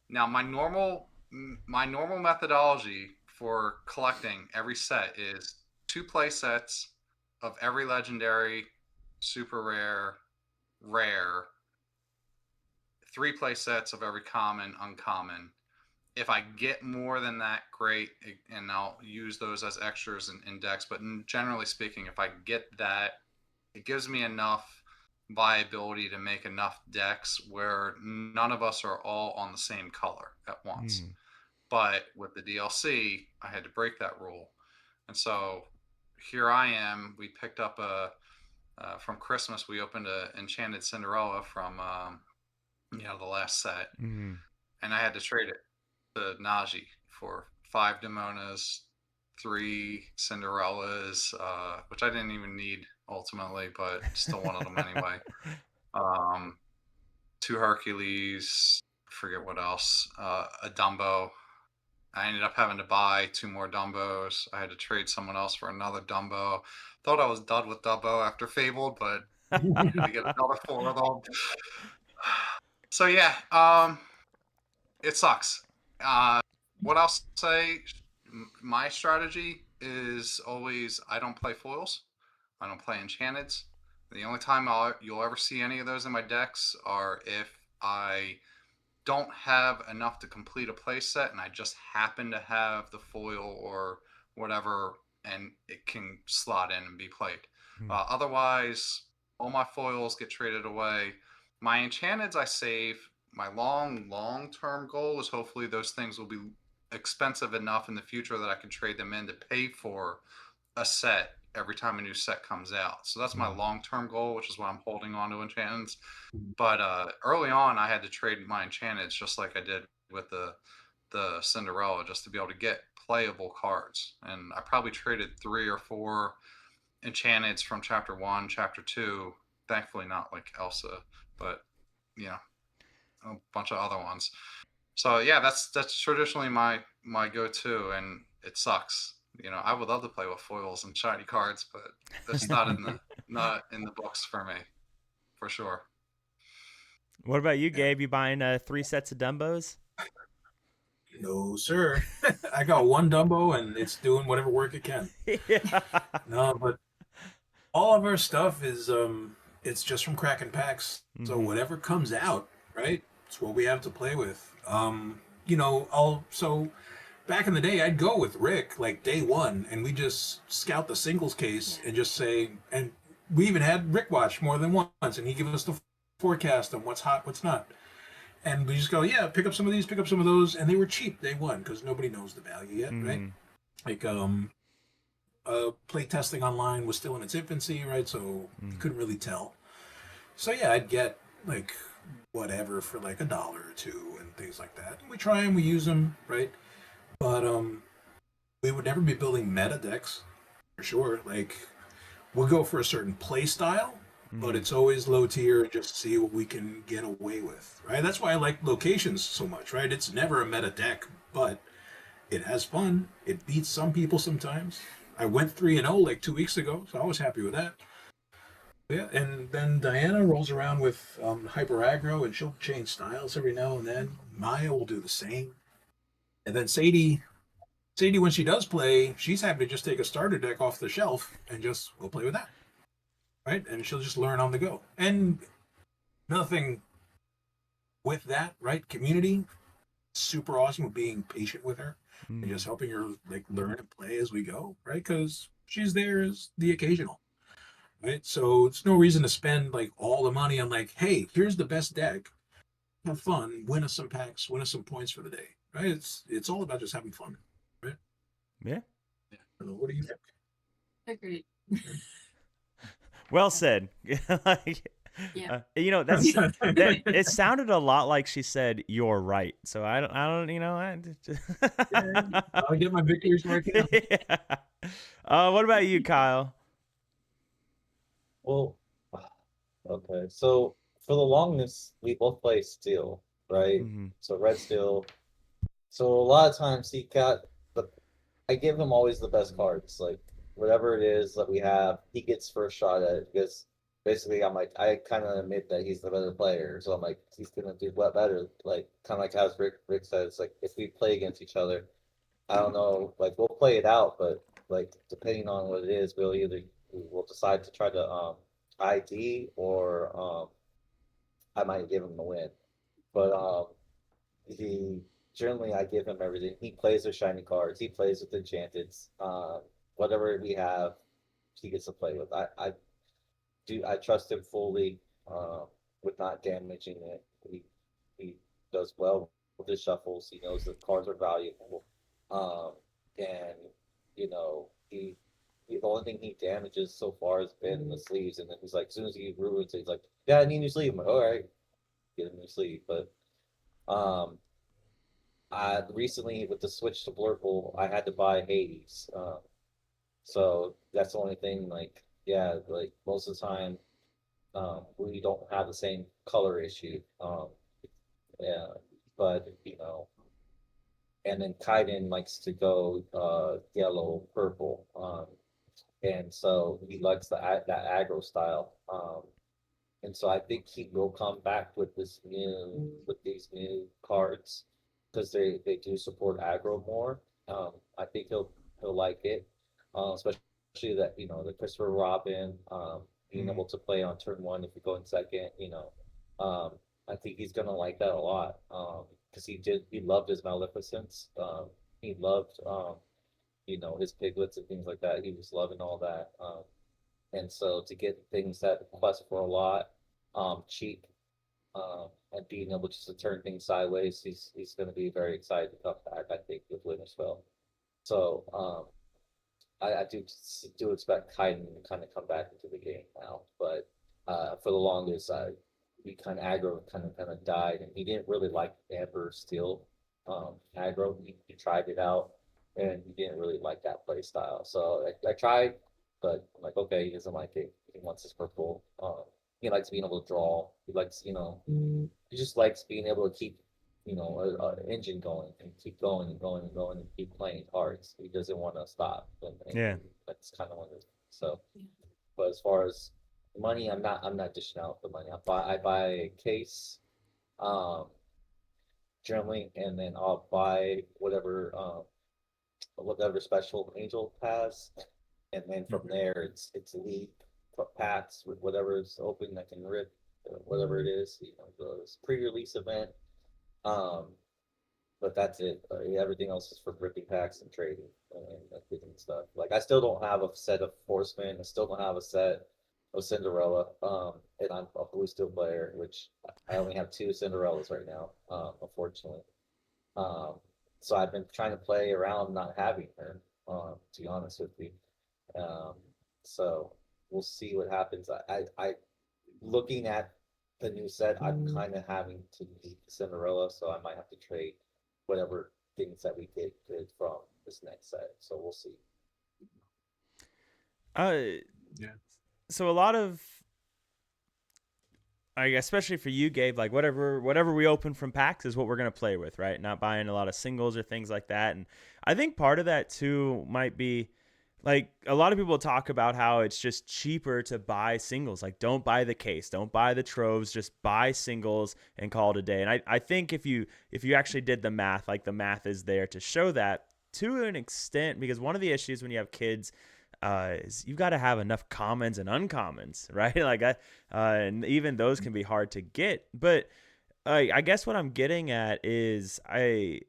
Now, my normal methodology for collecting every set is 2 playsets of every legendary, super rare, rare, 3 playsets of every common, uncommon. If I get more than that, great, and I'll use those as extras in decks. But generally speaking, if I get that, it gives me enough viability to make enough decks where none of us are all on the same color at once. But with the DLC, I had to break that rule. And so here I am. We picked up from Christmas, we opened a Enchanted Cinderella from the last set. And I had to trade it to Najee for 5 Demonas, 3 Cinderellas, which I didn't even need ultimately, but still wanted them anyway. 2 Hercules, forget what else, a Dumbo. I ended up having to buy 2 more Dumbos. I had to trade someone else for another Dumbo. Thought I was done with Dumbo after Fabled, but I had to get another 4 of them. So yeah, it sucks. What I'll say, my strategy is always I don't play foils. I don't play enchanteds. The only time you'll ever see any of those in my decks are if I don't have enough to complete a play set and I just happen to have the foil or whatever and it can slot in and be played. Otherwise, all my foils get traded away. My enchanteds I save. My long-term goal is hopefully those things will be expensive enough in the future that I can trade them in to pay for a set every time a new set comes out. So that's my long-term goal, which is why I'm holding on to enchantments. But early on, I had to trade my enchantments just like I did with the Cinderella, just to be able to get playable cards. And I probably traded 3 or 4 enchantments from Chapter 1, Chapter 2. Thankfully, not like Elsa, but a bunch of other ones. So yeah, that's traditionally my go-to, and it sucks. I would love to play with foils and shiny cards, but that's not in the books for me, for sure. What about you, Gabe? You buying 3 sets of Dumbos? No, sir. I got 1 Dumbo, and it's doing whatever work it can. Yeah. No, but all of our stuff is it's just from cracking packs. So whatever comes out, right? It's what we have to play with. So back in the day, I'd go with Rick like day 1, and we just scout the singles case and just say, and we even had Rick watch more than once, and he give us the forecast on what's hot, what's not. And we just go, yeah, pick up some of these, pick up some of those, and they were cheap day 1 because nobody knows the value yet, right? Like play testing online was still in its infancy, right? So you couldn't really tell. So yeah, I'd get like whatever for like $1 or $2 and things like that. And we try and we use them, right? But we would never be building meta decks for sure. Like we'll go for a certain play style, but it's always low tier, just to see what we can get away with, right? That's why I like locations so much, right? It's never a meta deck, but it has fun. It beats some people sometimes. I went 3-0 like 2 weeks ago, so I was happy with that. Yeah, and then Diana rolls around with hyper aggro, and she'll change styles every now and then. Maya will do the same. And then Sadie, when she does play, she's happy to just take a starter deck off the shelf and just go play with that. Right? And she'll just learn on the go. And nothing with that, right, community, super awesome with being patient with her and Mm. just helping her like learn and play as we go, right? Because she's there as the occasional, right? So it's no reason to spend like all the money on like, hey, here's the best deck. Have fun, win us some packs, win us some points for the day, right? It's all about just having fun, right? Yeah. I don't know, what do you think? Agreed. Well said. Like, Yeah. that's that. It sounded a lot like she said, "You're right." So I don't, Yeah, I'll get my victories marking out. Yeah. What about you, Kyle? Well, okay. So for the longest, we both play steel, right? Mm-hmm. So red steel. So a lot of times he got the. I give him always the best cards, like whatever it is that we have, he gets first shot at it because basically I'm like I kind of admit that he's the better player, so I'm like he's gonna do what better, like kind of like as Rick says, like if we play against each other, I don't know, like we'll play it out, but like depending on what it is, we'll decide to try to ID or I might give him the win. But he generally I give him everything. He plays with shiny cards. He plays with enchanted. Whatever we have, he gets to play with. I trust him fully with not damaging it. He does well with his shuffles. He knows the cards are valuable, and you know the only thing he damages so far has been the sleeves. And then he's like, as soon as he ruins it, he's like, "Yeah, I need a new sleeve." I'm like, "All right, get a new sleeve." But um, I recently with the switch to Blurple, I had to buy Hades. So that's the only thing. Like, yeah, like most of the time, we don't have the same color issue. Yeah, but and then Kaiden likes to go yellow, purple. And so he likes that aggro style. And so I think he will come back with these new cards because they do support aggro more. I think he'll like it, especially that the Christopher Robin, being Mm-hmm. able to play on turn one if you go in second. Um, I think he's gonna like that a lot. Because he loved his Maleficence. He loved his piglets and things like that. He was loving all that. And so to get things that quest for a lot, cheap, and being able just to turn things sideways, he's going to be very excited to come back. I think with Wintersfell. So I do expect Kaiden to kind of come back into the game now, but for the longest, we kind of aggro kind of died, and he didn't really like Amber Steel aggro. He tried it out, and he didn't really like that play style. So I tried, but I'm like, okay, he doesn't like it. He wants his purple. He likes being able to draw. He likes, he just likes being able to keep a engine going and keep going and going and going and keep playing cards. He doesn't want to stop. And Yeah. that's kind of what it is. So, but as far as money, I'm not dishing out the money. I buy a case, um, generally, and then I'll buy whatever special Angel has, and then from there it's league packs with whatever is open that can rip, whatever it is, the pre-release event. Um, but that's it. Everything else is for ripping packs and trading and getting stuff. Like I still don't have a set of Horsemen. I still don't have a set of Cinderella. And I'm a Blue Steel player, which I only have two Cinderellas right now. Unfortunately. Um, so I've been trying to play around not having her. To be honest with you. Um, so we'll see what happens. I looking at the new set, I'm kind of having to beat Cinderella, so I might have to trade whatever things that we get good from this next set. So we'll see. Yeah. So a lot of, especially for you, Gabe, like whatever we open from packs is what we're gonna play with, right? Not buying a lot of singles or things like that. And I think part of that too might be like a lot of people talk about how it's just cheaper to buy singles. Like don't buy the case, don't buy the troves, just buy singles and call it a day. And I think if you actually did the math, like the math is there to show that to an extent, because one of the issues when you have kids is you've got to have enough commons and uncommons, right? And even those can be hard to get. But I guess what I'm getting at is I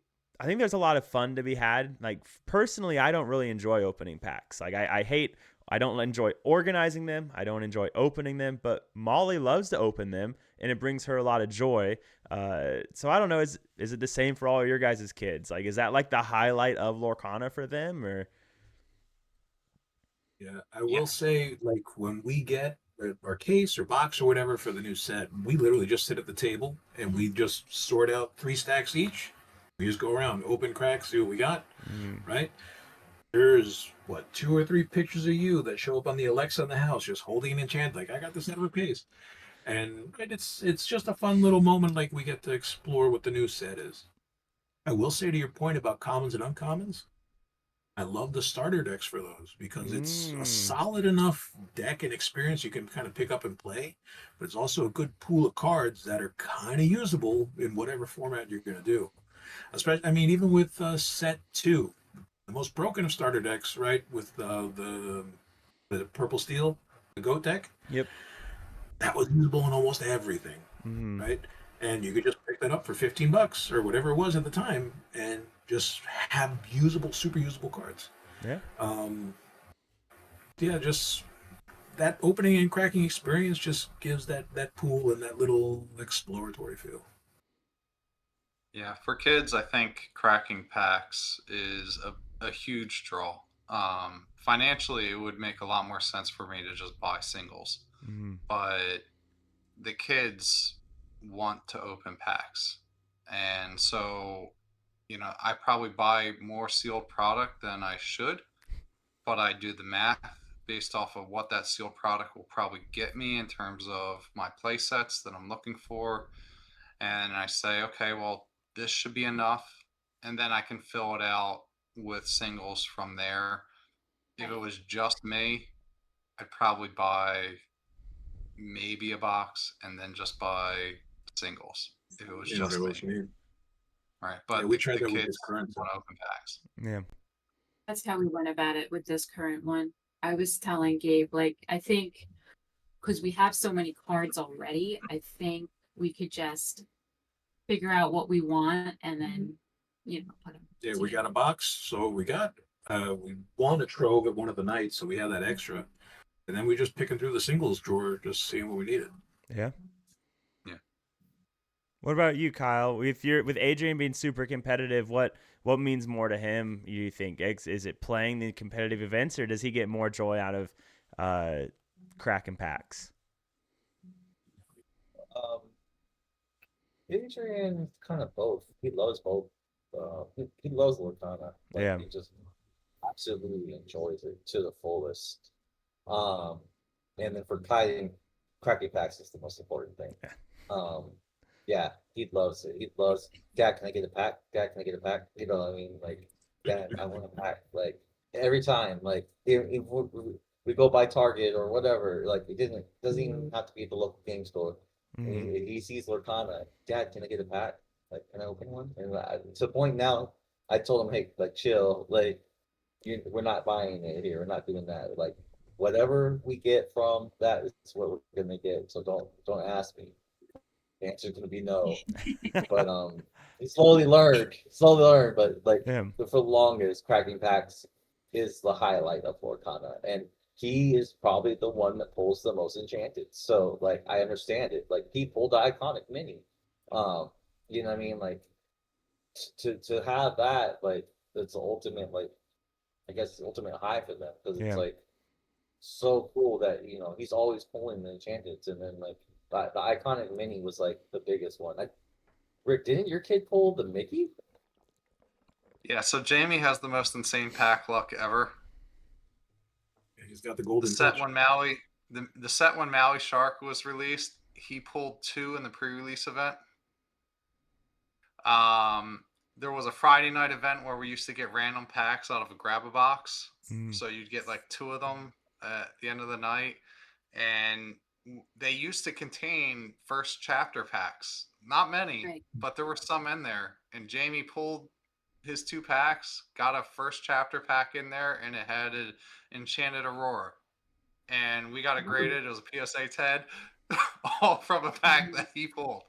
think there's a lot of fun to be had. Like personally, I don't really enjoy opening packs. Like I don't enjoy organizing them. I don't enjoy opening them, but Molly loves to open them and it brings her a lot of joy. So I don't know, is it the same for all your guys' kids? Like is that like the highlight of Lorcana for them or Yeah, I will say, like when we get our case or box or whatever for the new set, we literally just sit at the table and we just sort out 3 stacks each. We just go around, open cracks, see what we got, right? There's what 2 or 3 pictures of you that show up on the Alexa in the house, just holding an enchant. Like I got this out of a case, and it's just a fun little moment. Like we get to explore what the new set is. I will say to your point about commons and uncommons, I love the starter decks for those because it's a solid enough deck and experience you can kind of pick up and play, but it's also a good pool of cards that are kind of usable in whatever format you're going to do. Especially, I mean, even with set two, the most broken of starter decks, right? With the purple steel, the goat deck, Yep. that was usable in almost everything, Mm-hmm. right? And you could just pick that up for $15 or whatever it was at the time, and just have usable, super usable cards. Yeah. Yeah, just that opening and cracking experience just gives that pool and that little exploratory feel. Yeah, for kids, I think cracking packs is a huge draw. Financially, it would make a lot more sense for me to just buy singles, Mm-hmm. but the kids want to open packs. And so, I probably buy more sealed product than I should, but I do the math based off of what that sealed product will probably get me in terms of my play sets that I'm looking for. And I say, okay, well, this should be enough. And then I can fill it out with singles from there. If it was just me, I'd probably buy maybe a box and then just buy singles if it was You know, just me. what you need. Right. Yeah, But we the tried that with kids this current. want to open packs. Yeah. That's how we went about it with this current one. I was telling Gabe, like, I think because we have so many cards already, I think we could just figure out what we want and then, put them. Yeah, we got a box, so we won a trove at one of the nights, so we had that extra, and then we just picking through the singles drawer, just seeing what we needed. Yeah. Yeah. What about you, Kyle? With Adrian being super competitive, what means more to him? You think is it playing the competitive events, or does he get more joy out of cracking packs? Um, Adrian, kind of both. He loves both. He loves Lorcana. Like Yeah. he just absolutely enjoys it to the fullest. Um, and then for kiting, cracking packs is the most important thing. Um, yeah, he loves it. He loves, Dad, can I get a pack? Dad, can I get a pack? You know what I mean? Like, Dad, I want a pack. Like, every time, like, if we go by Target or whatever, like, doesn't even have to be at the local game store. Mm-hmm. He sees Lorcana, Dad, can I get a pack? Like, can I open one? And to the point now, I told him, hey, like, chill. Like, we're not buying it here. We're not doing that. Like, whatever we get from that is what we're gonna get. So don't ask me. The answer's gonna be no. But he slowly learned. But like Yeah. for the longest, cracking packs is the highlight of Lorcana, and he is probably the one that pulls the most enchanted. So like I understand it. Like he pulled the iconic mini. You know what I mean? Like to have that, like it's the ultimate, like I guess the ultimate high for them because it's Yeah. like so cool that he's always pulling the enchanteds, and then like the iconic mini was like the biggest one. Rick, didn't your kid pull the Mickey? Yeah, so Jamie has the most insane pack luck ever. He's got the The golden set touch. when Maui the set when Maui Shark was released, he pulled 2 in the pre-release event. There was a Friday night event where we used to get random packs out of a grab-a-box. So you'd get like 2 of them at the end of the night. And they used to contain first chapter packs. Not many, Right. but there were some in there. And Jamie pulled his 2 packs, got a first chapter pack in there, and it had an Enchanted Aurora. And we got it graded. It was a PSA 10, all from a pack that he pulled.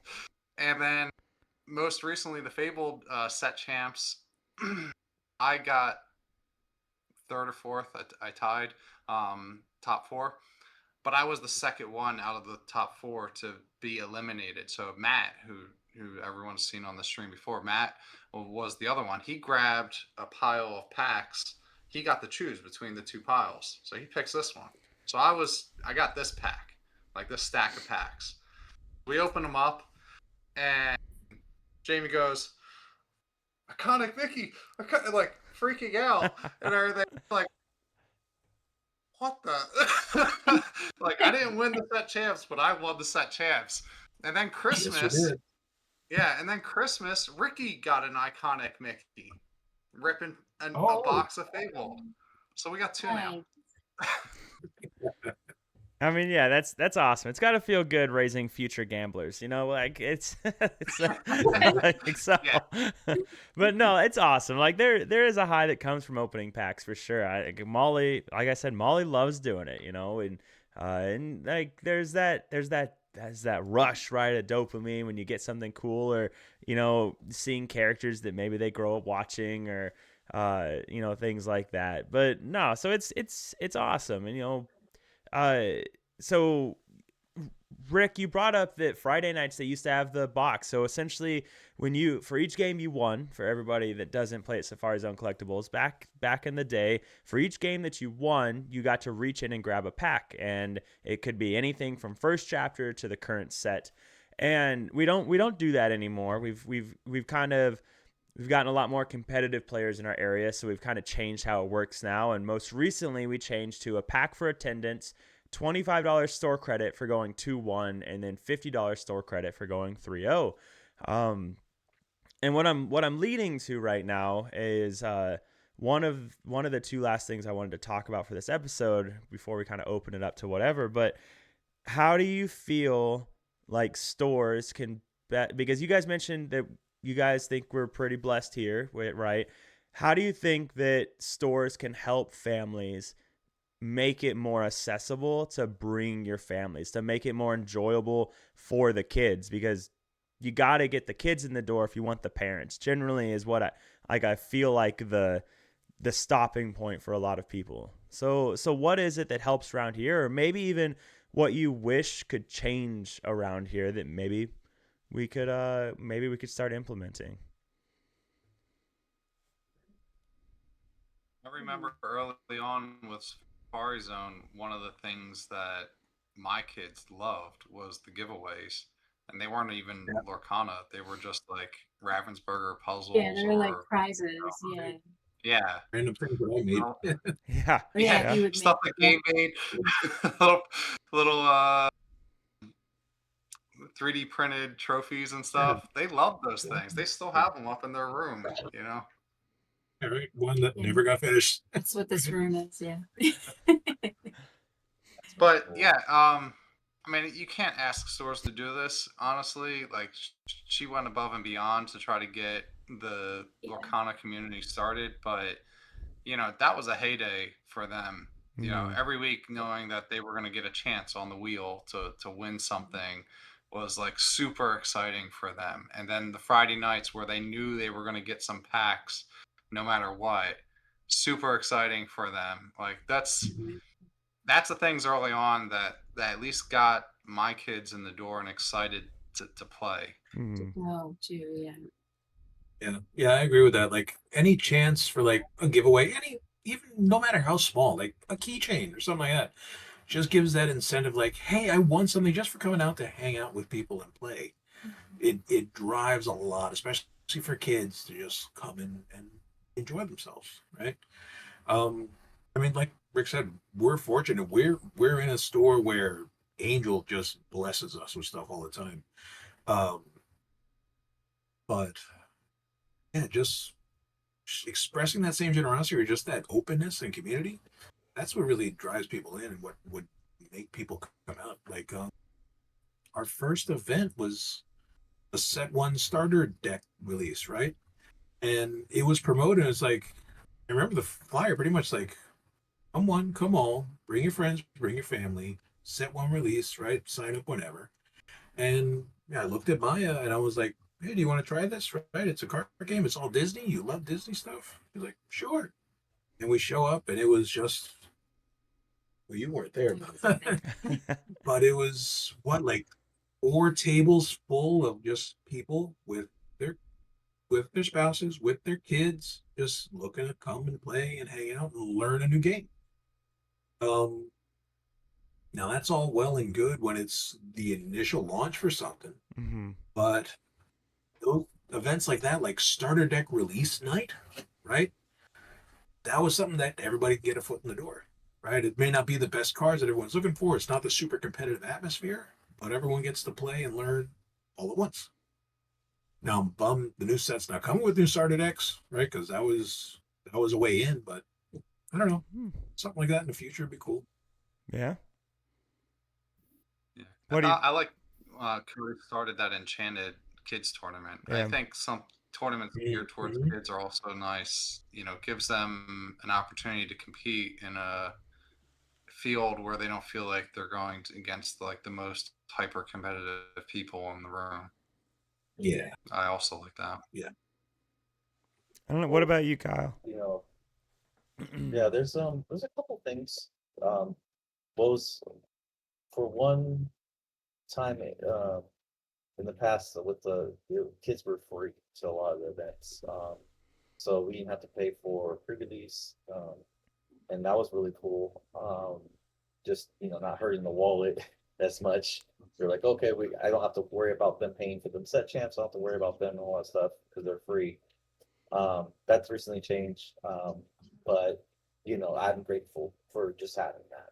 And then most recently, the Fabled set champs, I got third or fourth. I tied top four, but I was the second one out of the top four to be eliminated. So Matt, who everyone's seen on the stream before, Matt was the other one. He grabbed a pile of packs. He got to choose between the two piles, so he picks this one. So I got this pack, like this stack of packs. We open them up, and Jamie goes, "Iconic Mickey," like freaking out and everything. Like, what the? Like, I didn't win the set champs, but I won the set champs. And then Christmas, Yes, yeah, and then Christmas, Ricky got an Iconic Mickey, ripping a box of Fable. So we got two now. I mean, yeah, that's awesome. It's got to feel good raising future gamblers, you know, like it's like so. Yeah. But no, it's awesome. Like there is a high that comes from opening packs for sure. Molly, like I said, Molly loves doing it, you know, and like there's that rush, right, of dopamine when you get something cool, or you know, seeing characters that maybe they grow up watching, or you know, things like that. But no, so it's awesome, and you know. So Rick, you brought up that Friday nights they used to have the box. So essentially, for each game you won, for everybody that doesn't play at Safari Zone Collectibles, back in the day, for each game that you won, you got to reach in and grab a pack, and it could be anything from first chapter to the current set. And we don't do that anymore. We've gotten a lot more competitive players in our area, so we've kind of changed how it works now. And most recently, we changed to a pack for attendance, $25 store credit for going 2-1, and then $50 store credit for going 3-0. And what I'm leading to right now is one of the two last things I wanted to talk about for this episode before we kind of open it up to whatever. But how do you feel like stores can bet? Because you guys mentioned that you guys think we're pretty blessed here, right? How do you think that stores can help families make it more accessible to bring your families, to make it more enjoyable for the kids? Because you got to get the kids in the door if you want the parents. Generally is what I feel like the stopping point for a lot of people. So what is it that helps around here, or maybe even what you wish could change around here that maybe we could start implementing? I remember early on with Safari Zone, one of the things that my kids loved was the giveaways, and they weren't even Lorcana; they were just like Ravensburger puzzles. Yeah, they were like prizes. Yeah. Random things that I made. Yeah. You would stuff like game made, little 3D printed trophies and stuff. They love those things. They still have them up in their room, you know. Yeah, right. One that never got finished. That's what this room is, yeah. But yeah, I mean, you can't ask stores to do this, honestly. Like, she went above and beyond to try to get the Lorcana community started, but you know, that was a heyday for them. You know, every week knowing that they were going to get a chance on the wheel to win something was like super exciting for them. And then the Friday nights where they knew they were going to get some packs no matter what, super exciting for them. Like that's the things early on that at least got my kids in the door and excited to play. Oh, too, Yeah, I agree with that. Like any chance for like a giveaway, even no matter how small, like a keychain or something like that, just gives that incentive. Like, hey, I won something just for coming out to hang out with people and play. It drives a lot, especially for kids, to just come in and enjoy themselves, right? I mean, like Rick said, we're fortunate. We're in a store where Angel just blesses us with stuff all the time. But yeah, just expressing that same generosity or just that openness and community, that's what really drives people in and what would make people come out. Like our first event was a set one starter deck release, right? And it was promoted. It's like, I remember the flyer pretty much like, come one, come all, bring your friends, bring your family, set one release, right? Sign up whenever. And I looked at Maya and I was like, "Hey, do you want to try this? Right? It's a card game. It's all Disney. You love Disney stuff." He's like, "Sure." And we show up, and it was just well, you weren't there, but it was what like 4 tables full of just people their with their spouses, with their kids, just looking to come and play and hang out and learn a new game. Um, Now that's all well and good when it's the initial launch for something, Mm-hmm. but those events like that, like starter deck release night, right? That was something that everybody could get a foot in the door, right? It may not be the best cards that everyone's looking for. It's not the super competitive atmosphere, but everyone gets to play and learn all at once. Now I'm bummed the new set's not coming with new starter decks, right? Because that was a way in, but I don't know. Something like that in the future would be cool. Yeah. Yeah, What do you? I like Curry started that Enchanted Kids tournament. I Yeah. think some tournaments geared towards Mhm. kids are also nice. You know, gives them an opportunity to compete in a field where they don't feel like they're going against like the most hyper competitive people in the room. Yeah, I also like that. yeah. I don't know. What Well, about you, Kyle? you know, yeah, there's a couple things. What was for one time in the past with the kids were free to a lot of the events. So we didn't have to pay for pre-release, and that was really cool. Just not hurting the wallet as much. They're like, okay, I don't have to worry about them paying for them set champs. I don't have to worry about them and all that stuff because they're free. That's recently changed, but I'm grateful for just having that,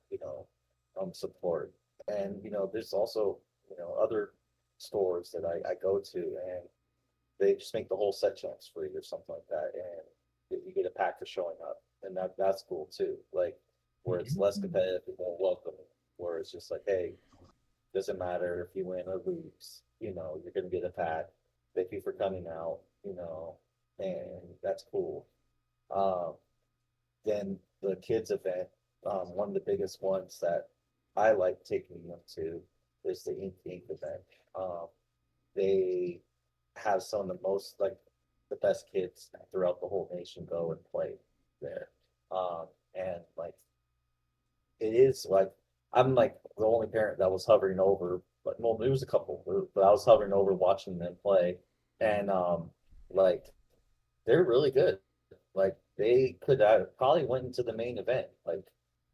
support. And there's also other stores that I go to, and they just make the whole set champs free or something like that, and you get a pack for showing up, and that's cool too. Like where it's less competitive and more welcoming, where it's just like, hey, doesn't matter if you win or lose, you're gonna get a pack. Thank you for coming out, and that's cool. Um, then the kids event, one of the biggest ones that I like taking them to is the Ink Ink event. Um, they have some of the most like the best kids throughout the whole nation go and play there. And like it is like I'm like the only parent that was hovering over, but well, there was a couple, but I was hovering over watching them play, and like they're really good. Like they could have probably went into the main event. Like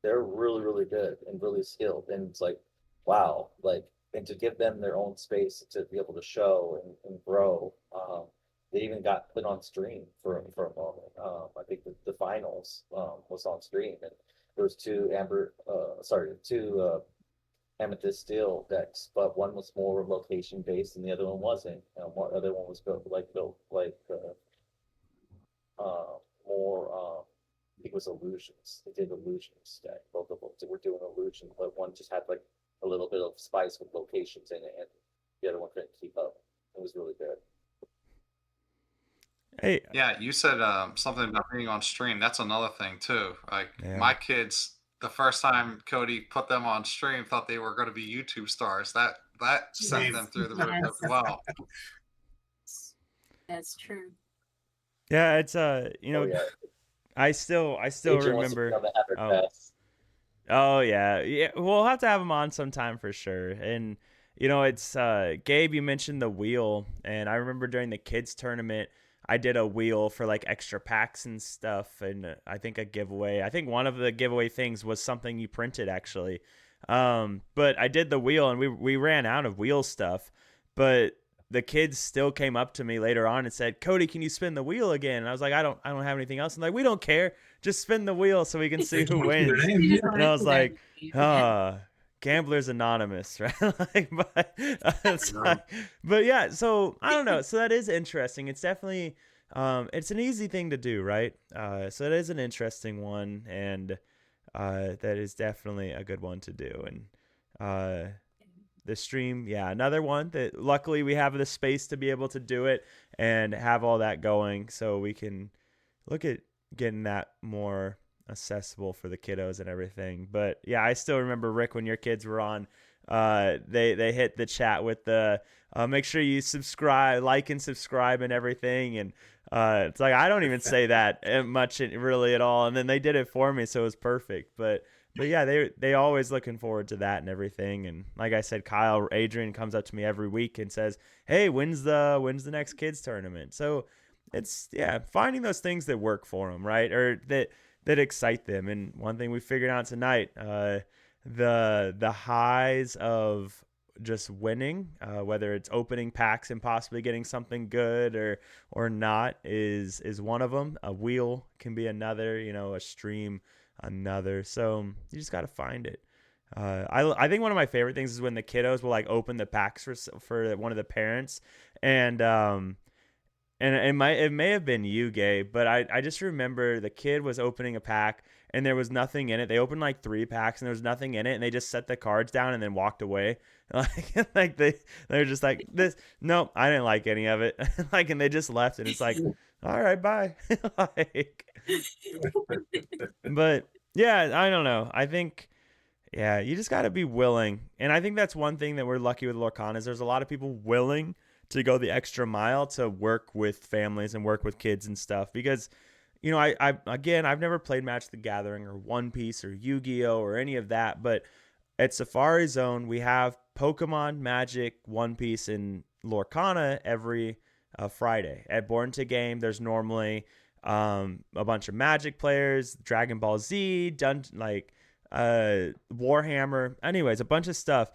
they're really, really good and really skilled. And it's like, wow, like and to give them their own space to be able to show and grow. They even got put on stream for a moment. I think the finals was on stream, and there was two amethyst steel decks, but one was more location based and the other one wasn't. One other one was built like uh, more. I think it was illusions. They did illusions deck. Both of them were doing illusion, but one just had like a little bit of spice with locations in it, and the other one couldn't keep up. It was really good. Hey. Yeah, you said something about being on stream. That's another thing too. Like Yeah. my kids, the first time Cody put them on stream, thought they were going to be YouTube stars. That sent Same. them through the roof as Yes, well. that's true. Yeah. It's Oh yeah, I still Adrian wants to be remember. on the Hatter Oh. Cast. Oh yeah, yeah. We'll have to have him on sometime for sure. And it's Gabe. You mentioned the wheel, and I remember during the kids tournament, I did a wheel for like extra packs and stuff, and I think a giveaway. I think one of the giveaway things was something you printed actually. But I did the wheel, and we ran out of wheel stuff, but the kids still came up to me later on and said, "Cody, can you spin the wheel again?" And I was like, I don't have anything else." And like, "We don't care. Just spin the wheel so we can see They just who want to see their wins." name. We just Yeah. And I wanted was to learn like, the game. Gamblers Anonymous, right? Like, but it's like, but yeah. So I don't know. So that is interesting. It's definitely, it's an easy thing to do, right? So it is an interesting one, and that is definitely a good one to do. And the stream, yeah, another one that luckily we have the space to be able to do it and have all that going, so we can look at getting that more accessible for the kiddos and everything. But yeah, I still remember, Rick, when your kids were on they hit the chat with the make sure you subscribe, like and subscribe and everything. And it's like I don't even say that much really at all. And then they did it for me, so it was perfect. But yeah, they always looking forward to that and everything. And like I said, Adrian comes up to me every week and says, "Hey, when's the next kids tournament?" So it's finding those things that work for them, right, or that excite them. And one thing we figured out tonight, the highs of just winning, whether it's opening packs and possibly getting something good or not, is one of them. A wheel can be another, a stream another. So you just got to find it. I think one of my favorite things is when the kiddos will like open the packs for one of the parents, and it may have been you, Gabe, but I just remember the kid was opening a pack and there was nothing in it. They opened like 3 packs and there was nothing in it, and they just set the cards down and then walked away. Like they're just like, this, no, I didn't like any of it. Like, and they just left, and it's like, all right, bye. Like, but yeah, I don't know. I think you just got to be willing. And I think that's one thing that we're lucky with Lorcana is there's a lot of people willing to go the extra mile to work with families and work with kids and stuff. Because, I've never played Magic the Gathering or One Piece or Yu-Gi-Oh or any of that. But at Safari Zone, we have Pokemon, Magic, One Piece, and Lorcana every Friday. At Born to Game, there's normally a bunch of Magic players, Dragon Ball Z, Warhammer, anyways, a bunch of stuff.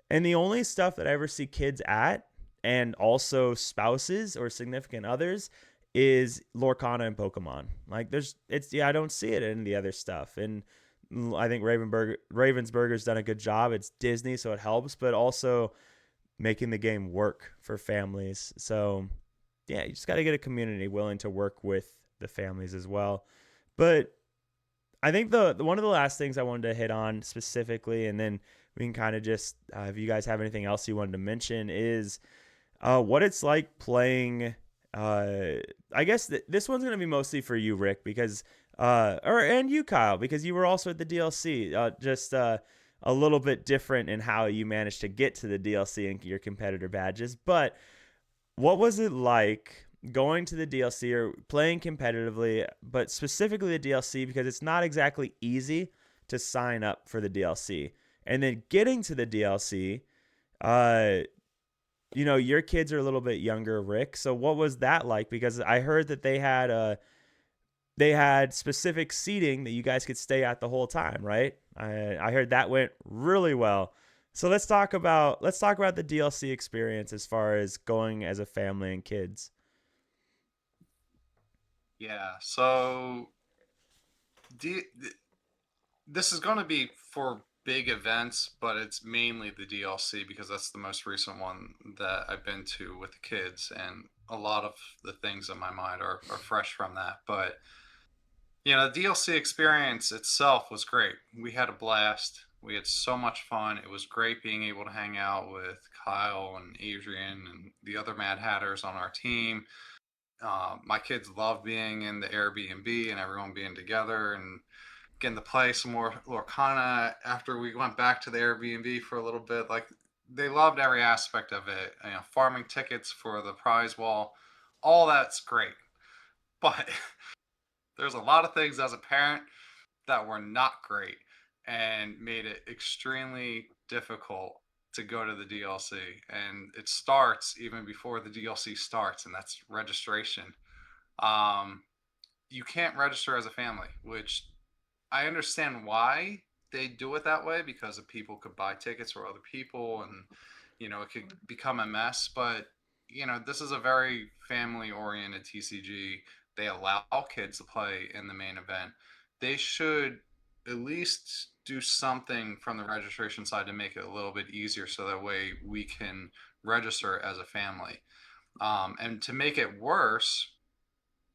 And the only stuff that I ever see kids at, and also spouses or significant others, is Lorcana and Pokemon. Like I don't see it in the other stuff. And I think Ravensburger's done a good job. It's Disney, so it helps, but also making the game work for families. So yeah, you just got to get a community willing to work with the families as well. But I think the one of the last things I wanted to hit on specifically, and then we can kind of just, if you guys have anything else you wanted to mention, is what it's like playing. I guess this one's gonna be mostly for you, Rick, because and you, Kyle, because you were also at the DLC. Just a little bit different in how you managed to get to the DLC and your competitor badges. But what was it like going to the DLC or playing competitively, but specifically the DLC, because it's not exactly easy to sign up for the DLC, and then getting to the DLC, your kids are a little bit younger, Rick. So what was that like? Because I heard that they had specific seating that you guys could stay at the whole time, right? I heard that went really well. So let's talk about the DLC experience as far as going as a family and kids. Yeah, so this is going to be for big events, but it's mainly the DLC because that's the most recent one that I've been to with the kids, and a lot of the things in my mind are fresh from that. But the DLC experience itself was great. We had a blast. We had so much fun. It was great being able to hang out with Kyle and Adrian and the other Mad Hatters on our team. My kids love being in the Airbnb and everyone being together and getting to play some more Lorcana after we went back to the Airbnb for a little bit. Like, they loved every aspect of it. Farming tickets for the prize wall, all that's great. But there's a lot of things as a parent that were not great and made it extremely difficult to go to the DLC. And it starts even before the DLC starts, and that's registration. You can't register as a family, which I understand why they do it that way, because if people could buy tickets for other people and, it could become a mess. But, this is a very family oriented TCG. They allow kids to play in the main event. They should at least do something from the registration side to make it a little bit easier so that way we can register as a family. And to make it worse,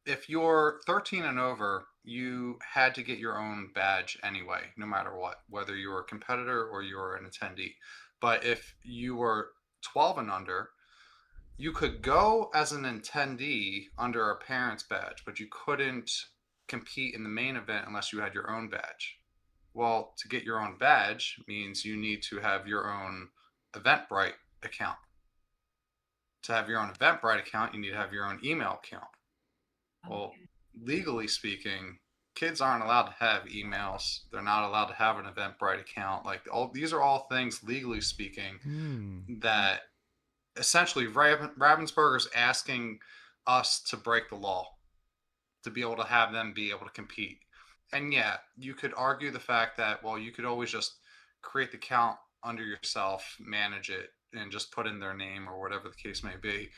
if you're 13 and over, you had to get your own badge anyway, no matter what, whether you were a competitor or you were an attendee. But if you were 12 and under, you could go as an attendee under a parent's badge, but you couldn't compete in the main event unless you had your own badge. Well, to get your own badge means you need to have your own Eventbrite account. To have your own Eventbrite account, you need to have your own email account. Well, legally speaking, kids aren't allowed to have emails. They're not allowed to have an Eventbrite account. Like all these are all things legally speaking that essentially Ravensburger's asking us to break the law to be able to have them be able to compete. And yeah, you could argue the fact that, well, you could always just create the account under yourself, manage it, and just put in their name or whatever the case may be.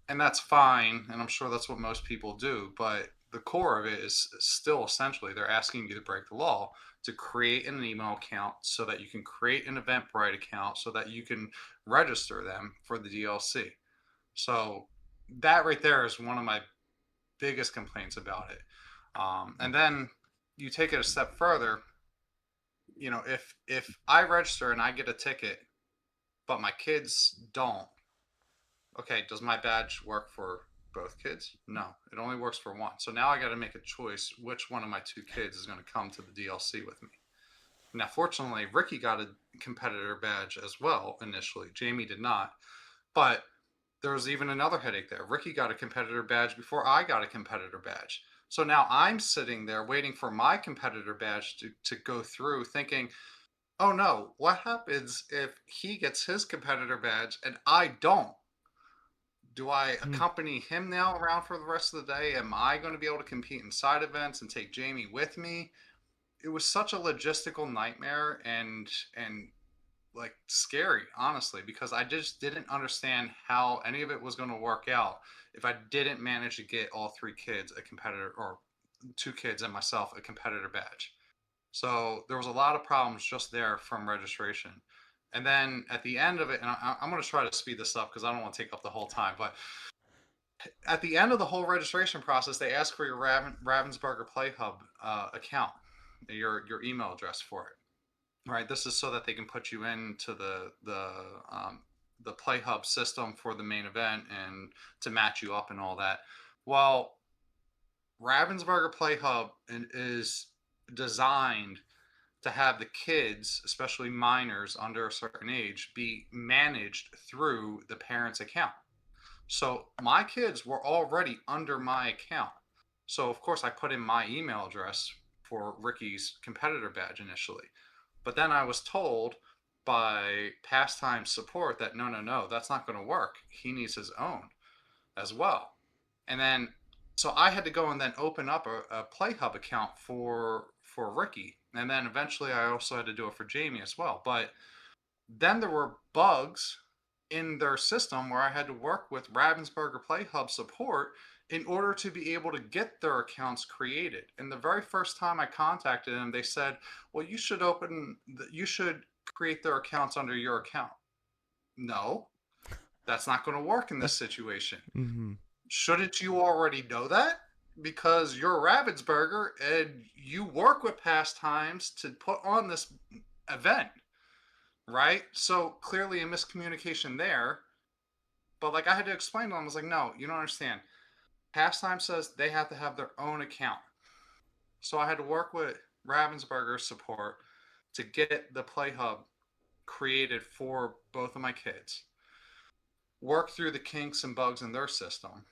And that's fine. And I'm sure that's what most people do. But the core of it is still essentially they're asking you to break the law to create an email account so that you can create an Eventbrite account so that you can register them for the DLC. So that right there is one of my biggest complaints about it. And then you take it a step further. You know, if I register and I get a ticket, but my kids don't, okay, does my badge work for both kids? No, it only works for one. So now I got to make a choice which one of my two kids is going to come to the DLC with me. Now, fortunately, Ricky got a competitor badge as well initially. Jamie did not. But there was even another headache there. Ricky got a competitor badge before I got a competitor badge. So now I'm sitting there waiting for my competitor badge to go through thinking, oh no, what happens if he gets his competitor badge and I don't? Do I accompany him now around for the rest of the day? Am I going to be able to compete in side events and take Jamie with me? It was such a logistical nightmare and like scary, honestly, because I just didn't understand how any of it was going to work out if I didn't manage to get all three kids a competitor, or two kids and myself a competitor badge. So there was a lot of problems just there from registration. And then at the end of it, and I'm going to try to speed this up because I don't want to take up the whole time, but at the end of the whole registration process, they ask for your Ravensburger Play Hub account, your email address for it. Right, this is so that they can put you into the Play Hub system for the main event and to match you up and all that. Well, Ravensburger Play Hub is designed to have the kids, especially minors under a certain age, be managed through the parents' account. So my kids were already under my account. So of course I put in my email address for Ricky's competitor badge initially. But then I was told by pastime support that no, that's not going to work. He needs his own as well. And then, so I had to go and then open up a Play Hub account for Ricky. And then eventually I also had to do it for Jamie as well. But then there were bugs in their system where I had to work with Ravensburger Play Hub support in order to be able to get their accounts created. And the very first time I contacted them, they said, well, you should create their accounts under your account. No, that's not going to work in this situation. Shouldn't you already know that? Because you're Ravensburger and you work with Pastimes to put on this event, right? So clearly a miscommunication there. But like I had to explain to them, I was like, no, you don't understand. Pastime says they have to have their own account. So I had to work with Ravensburger support to get the Play Hub created for both of my kids, work through the kinks and bugs in their system.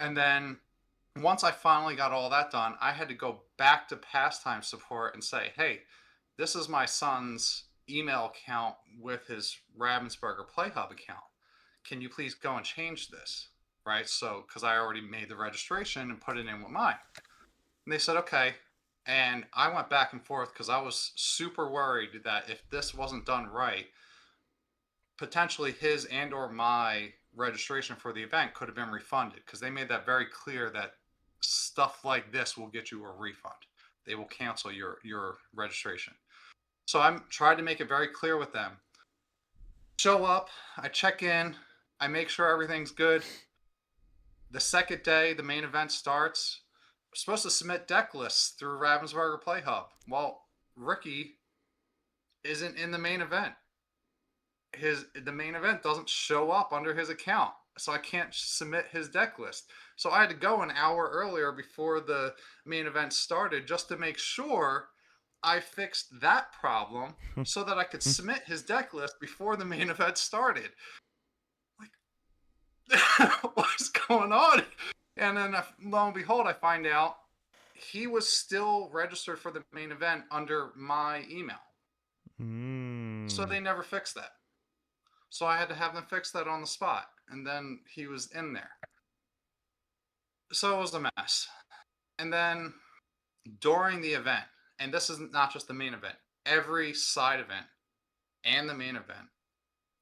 And then once I finally got all that done, I had to go back to Pastime support and say, hey, this is my son's email account with his Ravensburger Play Hub account. Can you please go and change this? Right? So, because I already made the registration and put it in with mine. And they said, okay. And I went back and forth because I was super worried that if this wasn't done right, potentially his and or my registration for the event could have been refunded, because they made that very clear that stuff like this will get you a refund. They will cancel your registration. So I'm trying to make it very clear with them. Show up, I check in, I make sure everything's good. The second day the main event starts, we're supposed to submit deck lists through Ravensburger Play Hub. Well, Ricky isn't in the main event. The main event doesn't show up under his account, so I can't submit his deck list. So I had to go an hour earlier before the main event started just to make sure I fixed that problem so that I could submit his deck list before the main event started. Like, what's going on? And then, lo and behold, I find out he was still registered for the main event under my email. So they never fixed that. So I had to have them fix that on the spot. And then he was in there. So it was a mess. And then during the event, and this is not just the main event, every side event and the main event,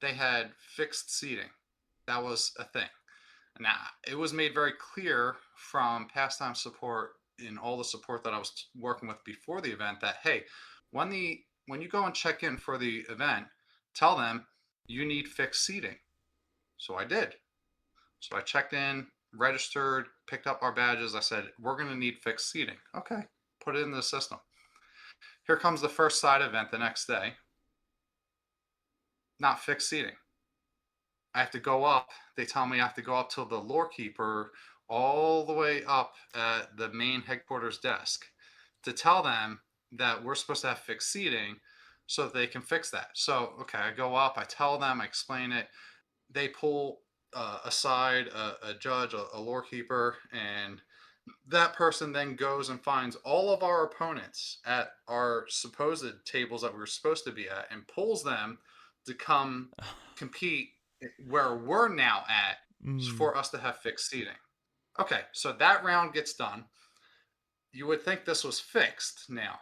they had fixed seating. That was a thing. Now, it was made very clear from pastime support and all the support that I was working with before the event that, hey, when you go and check in for the event, tell them you need fixed seating. So I did. So I checked in, registered, picked up our badges. I said, we're going to need fixed seating. Okay, put it in the system. Here comes the first side event the next day. Not fixed seating. I have to go up. They tell me I have to go up to the lore keeper all the way up at the main headquarters desk to tell them that we're supposed to have fixed seating so that they can fix that. So, okay, I go up, I tell them, I explain it. They pull aside a judge, a lore keeper, and that person then goes and finds all of our opponents at our supposed tables that we were supposed to be at and pulls them to come compete where we're now at for us to have fixed seating. Okay, so that round gets done. You would think this was fixed now.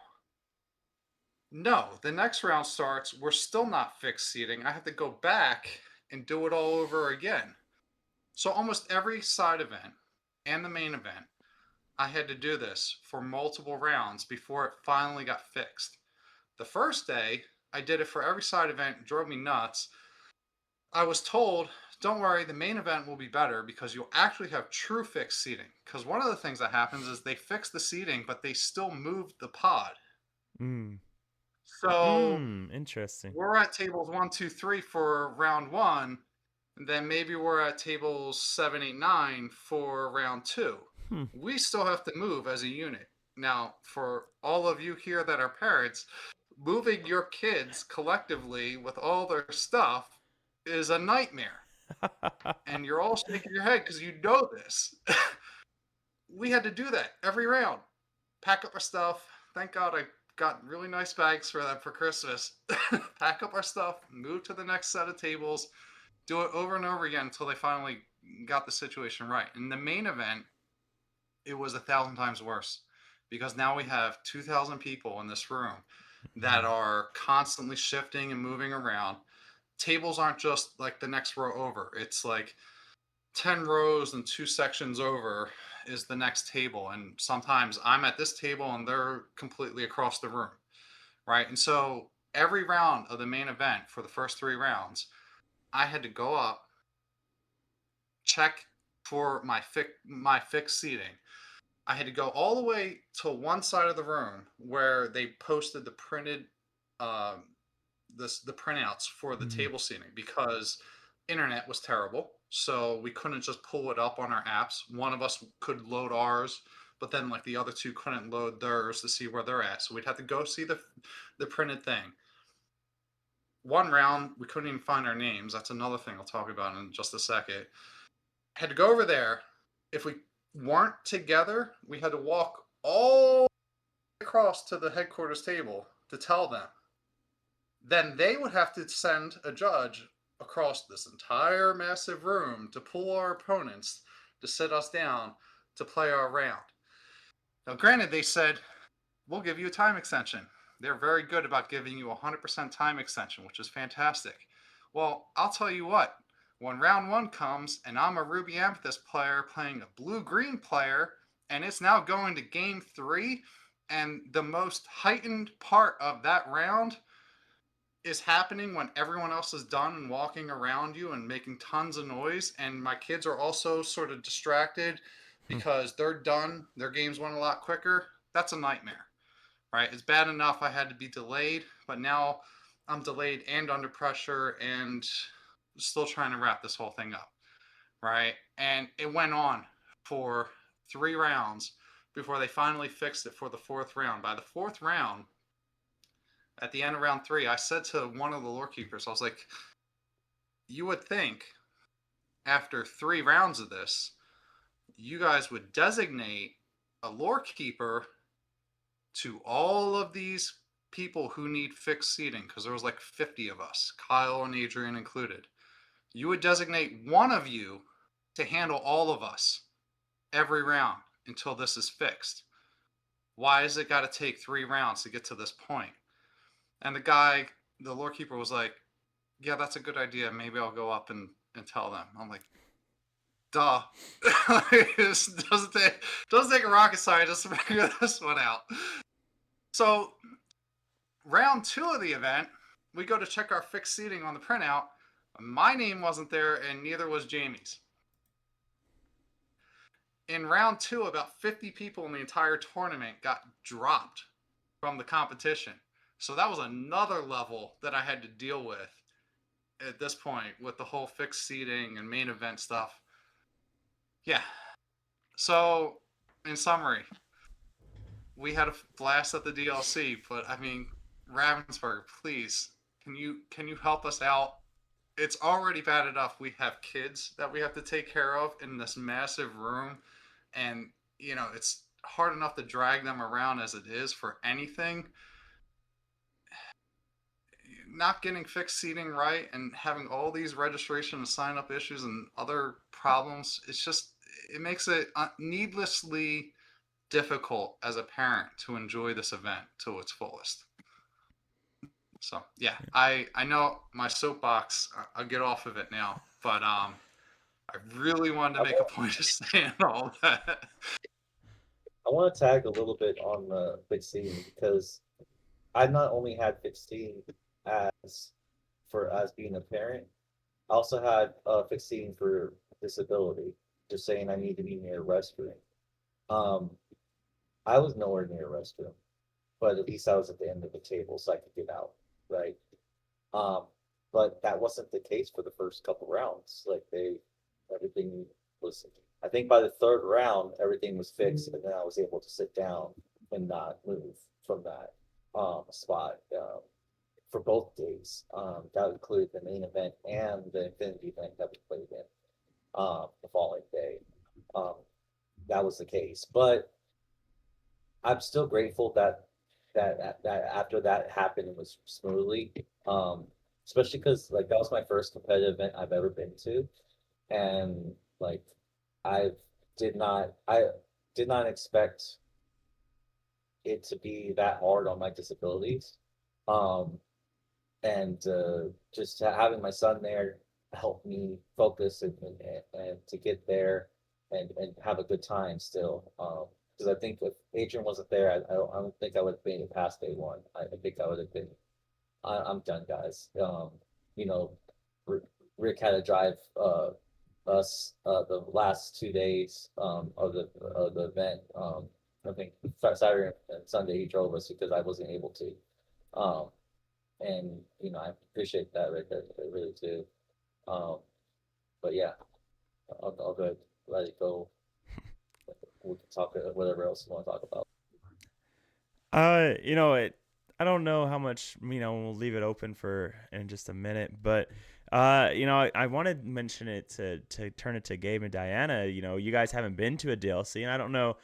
No, the next round starts. We're still not fixed seating. I have to go back and do it all over again. So almost every side event and the main event, I had to do this for multiple rounds before it finally got fixed. The first day, I did it for every side event. It drove me nuts. I was told, don't worry, the main event will be better because you'll actually have true fixed seating. Because one of the things that happens is they fix the seating, but they still moved the pod. So interesting. we're at tables 1, 2, 3 for round 1. And then maybe we're at tables 7, 8, 9 for round 2. We still have to move as a unit. Now, for all of you here that are parents, moving your kids collectively with all their stuff is a nightmare. And you're all shaking your head because you know this. We had to do that every round. Pack up our stuff. Thank God I got really nice bags for that for Christmas. Pack up our stuff, move to the next set of tables, do it over and over again until they finally got the situation right. In the main event, it was 1,000 times worse because now we have 2,000 people in this room that are constantly shifting and moving around. Tables aren't just like the next row over. It's like 10 rows and 2 sections over is the next table. And sometimes I'm at this table and they're completely across the room, right? And so every round of the main event for the first 3 rounds, I had to go up, check for my fixed seating. I had to go all the way to one side of the room where they posted the printed the printouts for the table seating because internet was terrible. So we couldn't just pull it up on our apps. One of us could load ours, but then like the other 2 couldn't load theirs to see where they're at. So we'd have to go see the printed thing. One round, we couldn't even find our names. That's another thing I'll talk about in just a second. Had to go over there. If we weren't together, we had to walk all across to the headquarters table to tell them. Then they would have to send a judge across this entire massive room to pull our opponents to sit us down to play our round. Now, granted, they said, we'll give you a time extension. They're very good about giving you 100% time extension, which is fantastic. Well, I'll tell you what, when round 1 comes and I'm a Ruby Amethyst player playing a blue-green player, and it's now going to game 3, and the most heightened part of that round is happening when everyone else is done and walking around you and making tons of noise, and my kids are also sort of distracted because they're done, their games went a lot quicker, that's a nightmare, right? It's bad enough I had to be delayed, but now I'm delayed and under pressure and still trying to wrap this whole thing up, right? And it went on for 3 rounds before they finally fixed it for the 4th round. By the 4th round, at the end of round 3, I said to one of the lore keepers, I was like, you would think after 3 rounds of this, you guys would designate a lore keeper to all of these people who need fixed seating, because there was like 50 of us, Kyle and Adrian included. You would designate one of you to handle all of us every round until this is fixed. Why has it got to take 3 rounds to get to this point? And the lore keeper was like, yeah, that's a good idea. Maybe I'll go up and tell them. I'm like, duh. It doesn't take a rocket scientist to figure this one out. So round 2 of the event, we go to check our fixed seating on the printout. My name wasn't there, and neither was Jamie's. In round 2, about 50 people in the entire tournament got dropped from the competition. So that was another level that I had to deal with at this point with the whole fixed seating and main event stuff. Yeah. So, in summary, we had a blast at the DLC, but I mean, Ravensburg, please, can you help us out? It's already bad enough we have kids that we have to take care of in this massive room, and it's hard enough to drag them around as it is for anything. Not getting fixed seating right and having all these registration and sign up issues and other problems, it makes it needlessly difficult as a parent to enjoy this event to its fullest. So yeah, I know my soapbox, I'll get off of it now, but I really wanted to make a point of saying all that. I want to tag a little bit on the fixed seating because I not only had fixed seating as being a parent, I also had fixed seating for disability, just saying I need to be near a restroom. I was nowhere near a restroom, but at least I was at the end of the table so I could get out, right? But that wasn't the case for the first couple rounds. Like everything was. I think by the 3rd round, everything was fixed, and then I was able to sit down and not move from that spot for both days. That included the main event and the Infinity event that we played in the following day. That was the case, but I'm still grateful that after that happened, it was smoothly. Especially because like that was my first competitive event I've ever been to, and like I did not expect it to be that hard on my disabilities. And just having my son there helped me focus and to get there and have a good time still. Because I think if Adrian wasn't there, I don't think I would have made it past day 1. I think I would have been. I'm done, guys. Rick had to drive us the last 2 days of the event. I think Saturday and Sunday he drove us because I wasn't able to. And I appreciate that, Rick. I really do. But yeah, I'll go ahead, let it go. We can talk whatever else you want to talk about. I don't know how much, we'll leave it open for in just a minute, but I wanted to mention it to turn it to Gabe and Diana. You guys haven't been to a DLC, and I don't know.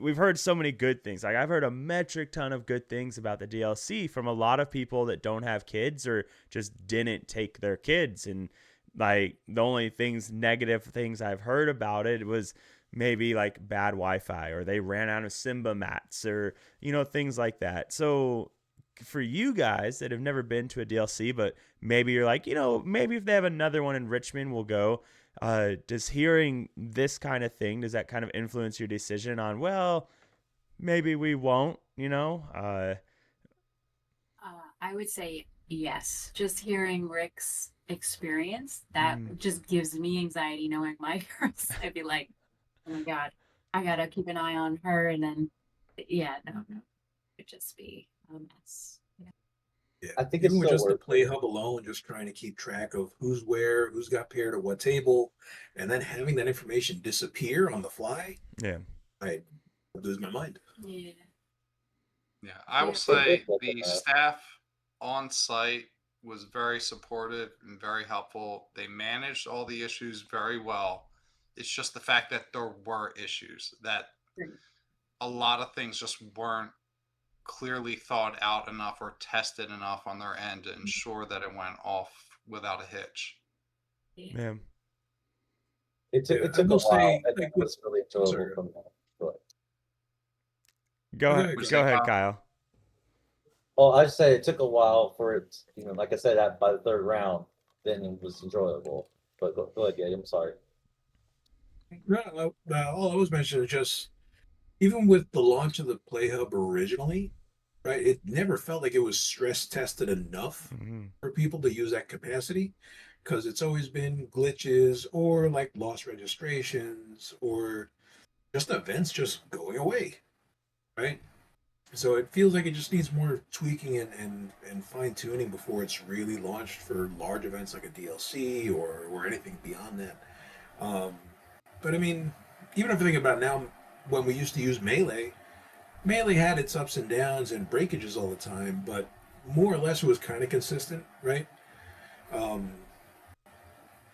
We've heard so many good things. Like I've heard a metric ton of good things about the DLC from a lot of people that don't have kids or just didn't take their kids. And like the only negative things I've heard about it was maybe like bad Wi-Fi, or they ran out of Simba mats, or things like that. So for you guys that have never been to a DLC, but maybe you're like, maybe if they have another one in Richmond, we'll go. Does hearing this kind of thing, does that kind of influence your decision on, well, maybe we won't, I would say yes. Just hearing Rick's experience, that just gives me anxiety knowing my girls. I'd be like, oh my God, I gotta keep an eye on her. And then, yeah, no. It'd just be a mess. Yeah. I think even it's with just still the play hub alone, just trying to keep track of who's where, who's got paired at what table, and then having that information disappear on the fly. Yeah. I lose my mind. Yeah. Yeah, I will Yeah. say the staff on site was very supportive and very helpful. They managed all the issues very well. It's just the fact that there were issues, that a lot of things just weren't clearly thought out enough or tested enough on their end to ensure that it went off without a hitch. Yeah. It took I a will while, say, and like it with was really enjoyable sorry, from that. But, Go go ahead. ahead, Go Kyle. ahead, Kyle. well, I just say it took a while for it. Like I said, that by the third round, then it was enjoyable. But go ahead, yeah, I'm sorry. No, all I was mentioning is just even with the launch of the Play Hub originally, right? It never felt like it was stress tested enough Mm-hmm. for people to use that capacity because it's always been glitches or like lost registrations or just events just going away, right? So it feels like it just needs more tweaking and fine tuning before it's really launched for large events like a DLC or anything beyond that. Um, but I mean, even if I think about now, when we used to use Melee, Melee had its ups and downs and breakages all the time, but more or less it was kind of consistent, right? Um,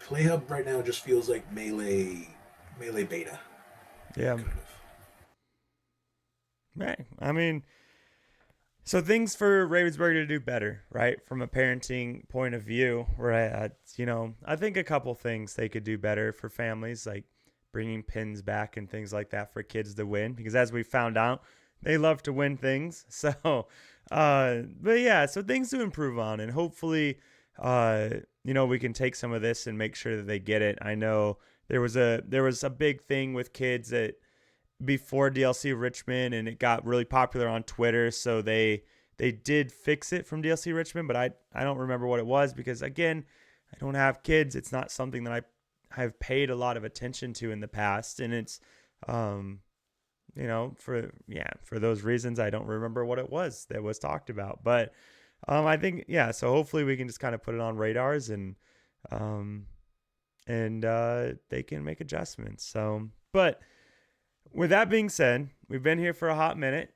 PlayHub right now just feels like Melee beta, Yeah. kind of. Right. I mean, so things for Ravensburger to do better, right? From a parenting point of view, right? I think a couple things they could do better for families, like bringing pins back and things like that for kids to win, because as we found out, they love to win things. So, but yeah, so things to improve on, and hopefully, we can take some of this and make sure that they get it. I know there was a big thing with kids that before DLC Richmond, and it got really popular on Twitter. So they did fix it from DLC Richmond, but I don't remember what it was because again, I don't have kids. It's not something that I have paid a lot of attention to in the past, and it's for those reasons I don't remember what it was that was talked about. But I think so hopefully we can just kind of put it on radars um they can make adjustments. So, but with that being said, we've been here for a hot minute.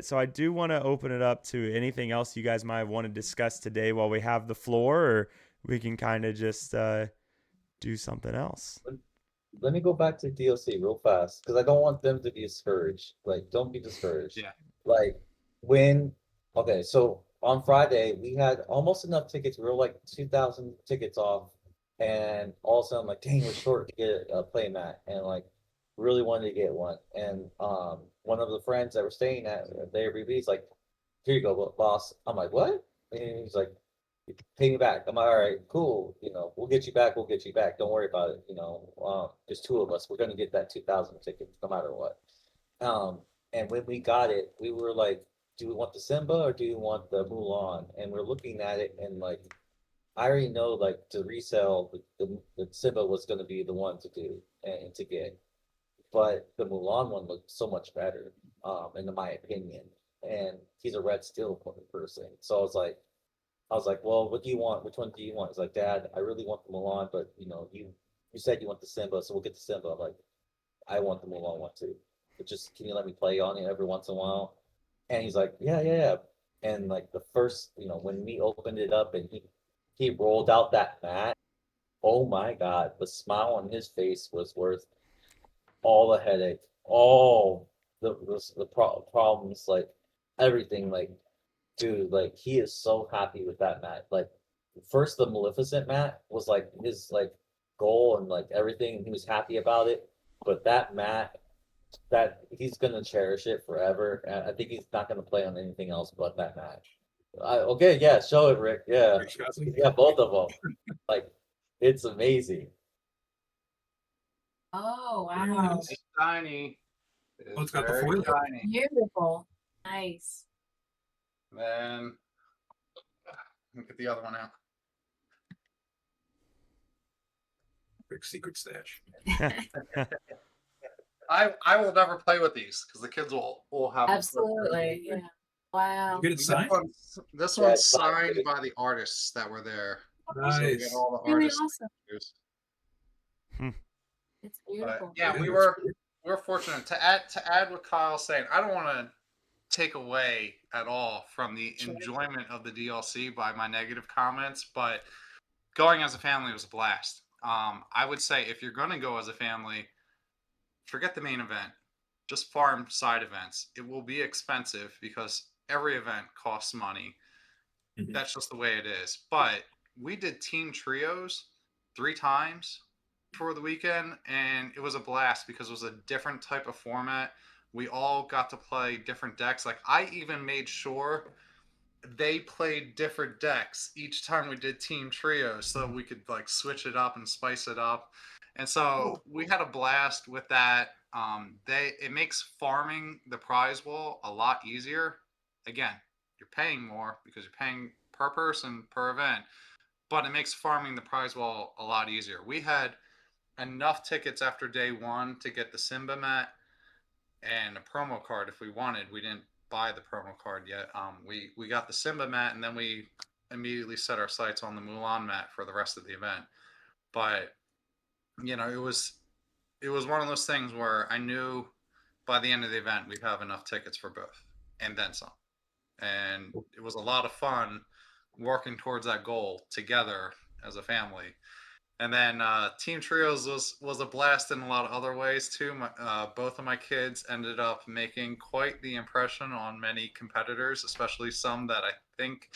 So I do want to open it up to anything else you guys might want to discuss today while we have the floor, or we can kind of just do something else. Let me go back to DLC real fast because I don't want them to be discouraged. Like, don't be discouraged. Yeah. Like, when, okay, so on Friday, we had almost enough tickets. We were like 2,000 tickets off. And all of a sudden, I'm like, dang, we're short to get a play mat. And like, really wanted to get one. And one of the friends that were staying at the Airbnb like, here you go, boss. I'm like, what? And he's like, pay me back. I'm like, all right, cool. We'll get you back. We'll get you back. Don't worry about it. There's two of us. We're gonna get that 2,000 tickets no matter what. And when we got it, we were like, do we want the Simba or do you want the Mulan? And we're looking at it and like, I already know like to resell the Simba was gonna be the one to do and to get, but the Mulan one looked so much better, in my opinion. And he's a red steel person, so I was like, well, what do you want? Which one do you want? He's like, Dad, I really want the Mulan, but you said you want the Simba, so we'll get the Simba. I'm like, I want the Mulan one too. But just can you let me play on it every once in a while? And he's like, yeah, yeah, yeah. And like the first, when we opened it up and he rolled out that mat, oh my God, the smile on his face was worth all the headache, all the problems, like everything, like dude, like he is so happy with that mat. Like first the Maleficent mat was like his like goal and like everything, and he was happy about it. But that mat, that he's gonna cherish it forever. And I think he's not gonna play on anything else but that mat. Okay, yeah, show it, Rick. Yeah, Rick Scotland? yeah, both of them. Like it's amazing. Oh, wow. It's tiny. Oh, It's it's got the very foil. tiny. Beautiful. Nice. Then let me get the other one out. Rick's secret stash. I will never play with these because the kids will have them. Absolutely. Yeah. Wow. You get it This signed? this Yeah, one's it's signed. signed by the artists that were there. So we get Nice. all the Really artists. awesome. signatures. It's But beautiful. yeah, It we is. were fortunate to add what Kyle's saying. I don't want to take away at all from the enjoyment of the DLC by my negative comments, but going as a family was a blast. I would say if you're going to go as a family, forget the main event, just farm side events. It will be expensive because every event costs money. That's just the way it is. But we did team trios 3 times for the weekend, and it was a blast because it was a different type of format. We all got to play different decks. Like, I even made sure they played different decks each time we did team trios so we could like switch it up and spice it up. And so we had a blast with that. It makes farming the prize wall a lot easier. Again, you're paying more because you're paying per person per event, but it makes farming the prize wall a lot easier. We had enough tickets after day one to get the Simba mat and a promo card if we wanted. We didn't buy the promo card yet. We got the Simba mat, and then we immediately set our sights on the Mulan mat for the rest of the event. But it was one of those things where I knew by the end of the event we'd have enough tickets for both, and then some. And it was a lot of fun working towards that goal together as a family. And then Team Trios was a blast in a lot of other ways too. Both of my kids ended up making quite the impression on many competitors, especially some that I think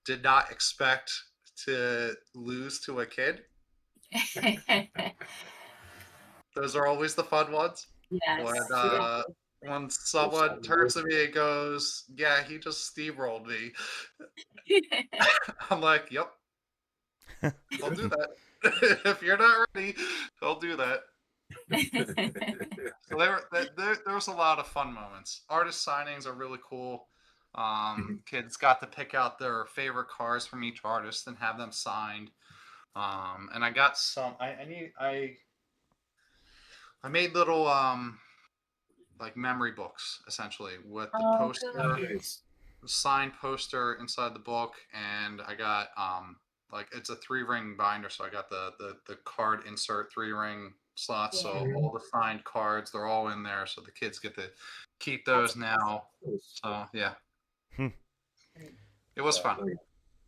did not expect to lose to a kid. Those are always the fun ones. Yes. When someone turns to me and goes, "Yeah, he just steamrolled me," I'm like, "Yep, I'll do that." If you're not ready, I'll do that. So there was a lot of fun moments. Artist signings are really cool. Kids got to pick out their favorite cards from each artist and have them signed. And I got some. I made little like memory books essentially with the poster, signed poster inside the book, and I got like it's a 3-ring binder, so I got the card insert 3-ring slots. So all the signed cards, they're all in there, so the kids get to keep those now. So yeah, it was fun.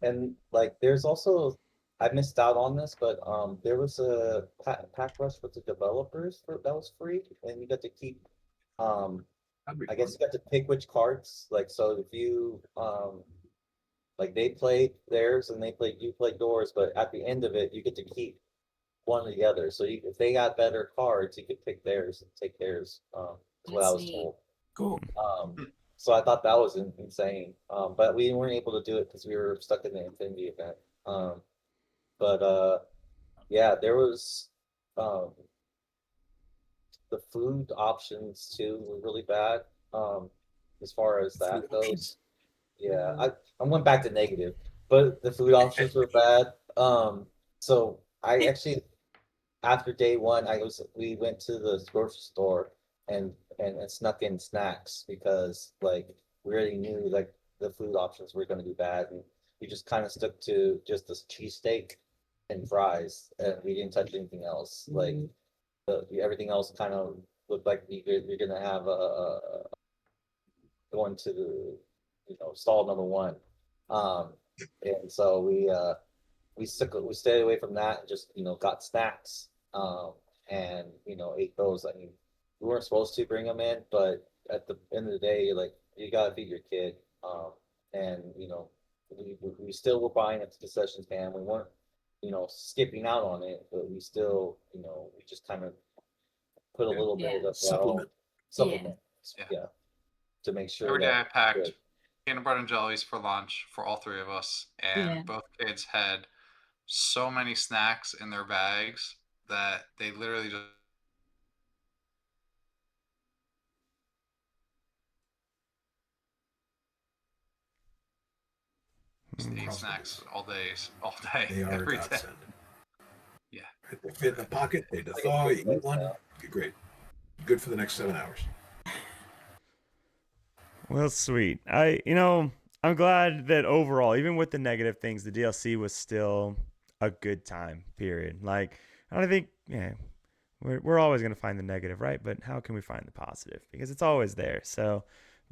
And like, there's also, I missed out on this, but there was a pack rush with the developers that was free, and you got to keep I guess you got to pick which cards. Like, so if you like they played theirs and you played yours, but at the end of it, you get to keep one or the other. So if they got better cards, you could pick theirs and take theirs. Is what I was told. Cool. So I thought that was insane. But we weren't able to do it because we were stuck in the Infinity event. But yeah, there was the food options too were really bad. As far as that goes. Yeah, I went back to negative, but the food options were bad. So I actually after day one, we went to the grocery store and snuck in snacks because like we already knew like the food options were going to be bad, and we just kind of stuck to just this cheesesteak and fries, and we didn't touch anything else. Like everything else kind of looked like you're gonna have going to the stall number one. And so we stayed away from that and just got snacks and ate those. I mean, we weren't supposed to bring them in, but at the end of the day, like you gotta feed your kid. And we still were buying at the concession stand. We weren't skipping out on it, but we still we just kind of put a little bit of supplement. Yeah, to make sure every day I packed good. peanut butter and jellies for lunch for all 3 of us, and both kids had so many snacks in their bags that they literally just eat snacks all day, They are every a day. godsend. Yeah, They fit in the pocket. They thaw. You eat one. You're great. Good for the next 7 hours. Well, sweet. I'm glad that overall, even with the negative things, the DLC was still a good time, period. Like, I think, we're always going to find the negative, right? But how can we find the positive? Because it's always there. So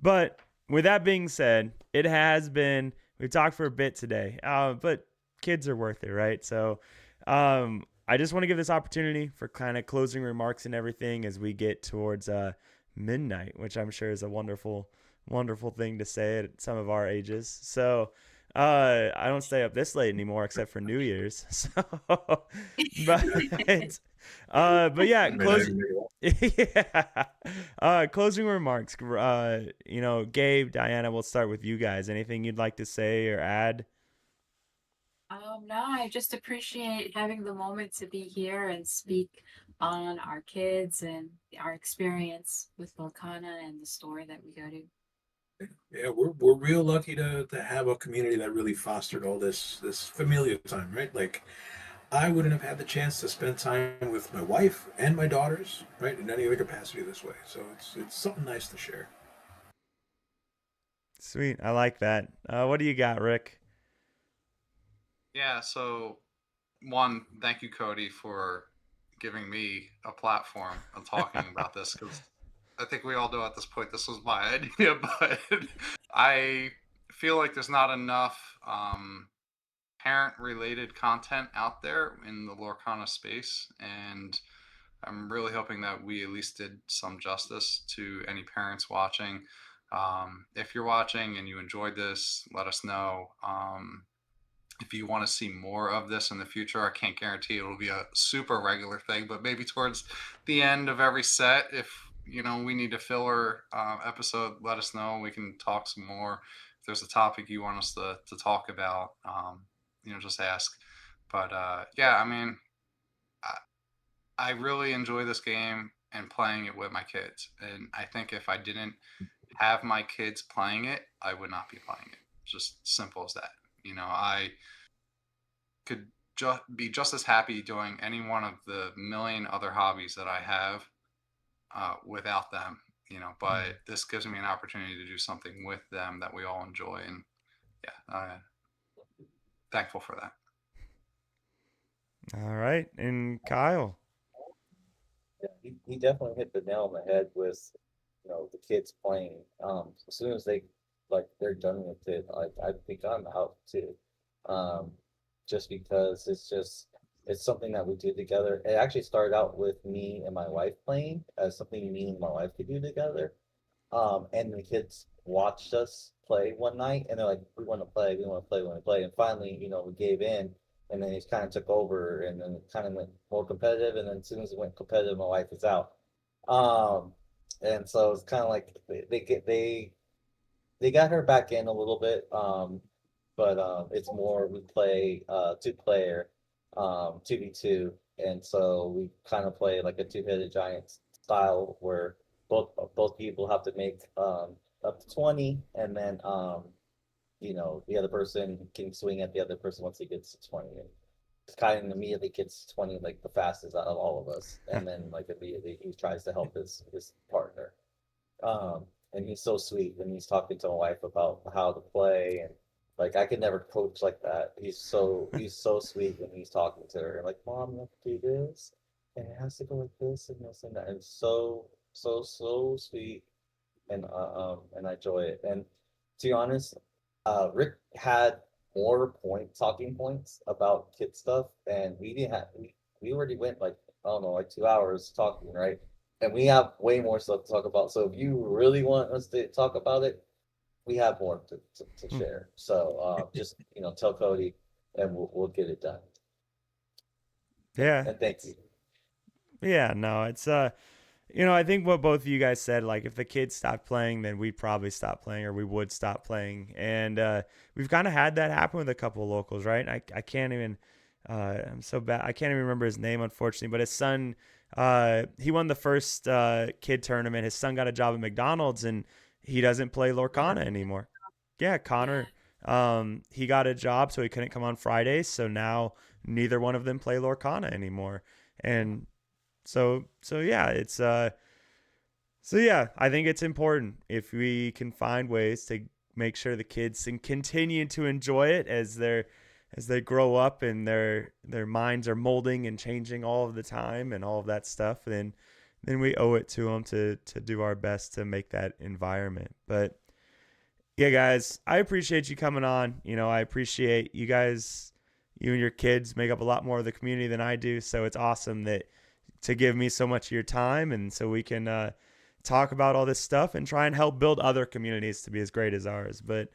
But with that being said, it has been, we've talked for a bit today, but kids are worth it, right? So I just want to give this opportunity for kind of closing remarks and everything as we get towards midnight, which I'm sure is a wonderful, wonderful thing to say at some of our ages. So I don't stay up this late anymore except for New Year's. So, but yeah, yeah. Closing remarks. Gabe, Diana, we'll start with you guys. Anything you'd like to say or add? No, I just appreciate having the moment to be here and speak on our kids and our experience with Lorcana and the store that we go to. Yeah, we're real lucky to have a community that really fostered all this familial time, right? Like I wouldn't have had the chance to spend time with my wife and my daughters, right, in any other capacity this way. So it's something nice to share. Sweet. I like that. What do you got, Rick? Yeah, so one, thank you, Cody, for giving me a platform of talking about this because I think we all know at this point this was my idea, but I feel like there's not enough parent related content out there in the Lorcana space. And I'm really hoping that we at least did some justice to any parents watching. If you're watching and you enjoyed this, let us know. If you want to see more of this in the future, I can't guarantee it'll be a super regular thing, but maybe towards the end of every set, if we need a filler episode, let us know. We can talk some more. If there's a topic you want us to talk about, just ask. But yeah, I mean, I really enjoy this game and playing it with my kids. And I think if I didn't have my kids playing it, I would not be playing it. Just simple as that. I could be just as happy doing any one of the million other hobbies that I have without them. But this gives me an opportunity to do something with them that we all enjoy. And yeah, thankful for that. All right. And Kyle. Yeah, he definitely hit the nail on the head with, the kids playing. As soon as they're done with it, I think I'm out too. Um, just because it's something that we do together. It actually started out with me and my wife playing as something me and my wife could do together. And the kids watched us play one night and they're like, we want to play, we want to play, we want to play. And finally, we gave in and then it kind of took over and then it kind of went more competitive. And then as soon as it went competitive, my wife is out. Um, and so it's kind of like they got her back in a little bit. But it's more we play two player, 2v2, and so we kind of play like a two-headed giant style where both people have to make up to 20, and then the other person can swing at the other person once he gets to 20. And kind of immediately gets 20 like the fastest out of all of us, and then like immediately he tries to help his partner. And he's so sweet when he's talking to my wife about how to play and like I could never coach like that. He's so sweet when he's talking to her. Like, Mom, you have to do this, and it has to go like this and this and that. And so sweet, and I enjoy it. And to be honest, Rick had more talking points about kid stuff, and we didn't have we already went like I don't know like 2 hours talking, right? And we have way more stuff to talk about. So if you really want us to talk about it, we have more to share. So just tell Cody, and we'll get it done. Yeah. And thank you. Yeah, no, it's I think what both of you guys said, like if the kids stopped playing, then we'd probably stop playing or we would stop playing. And we've kind of had that happen with a couple of locals, right? I can't even I'm so bad. I can't even remember his name, unfortunately, but his son he won the first kid tournament. His son got a job at McDonald's and he doesn't play Lorcana anymore. Yeah, Connor. He got a job, so he couldn't come on Fridays. So now neither one of them play Lorcana anymore. And so yeah, it's so yeah, I think it's important if we can find ways to make sure the kids can continue to enjoy it as they grow up and their minds are molding and changing all of the time and all of that stuff. Then then we owe it to them to do our best to make that environment. But yeah, guys, I appreciate you coming on. I appreciate you guys. You and your kids make up a lot more of the community than I do, so it's awesome to give me so much of your time, and so we can talk about all this stuff and try and help build other communities to be as great as ours. But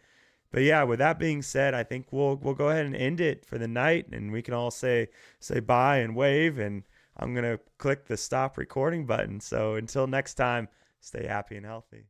yeah, with that being said, I think we'll go ahead and end it for the night, and we can all say bye and wave, and I'm gonna click the stop recording button. So until next time, stay happy and healthy.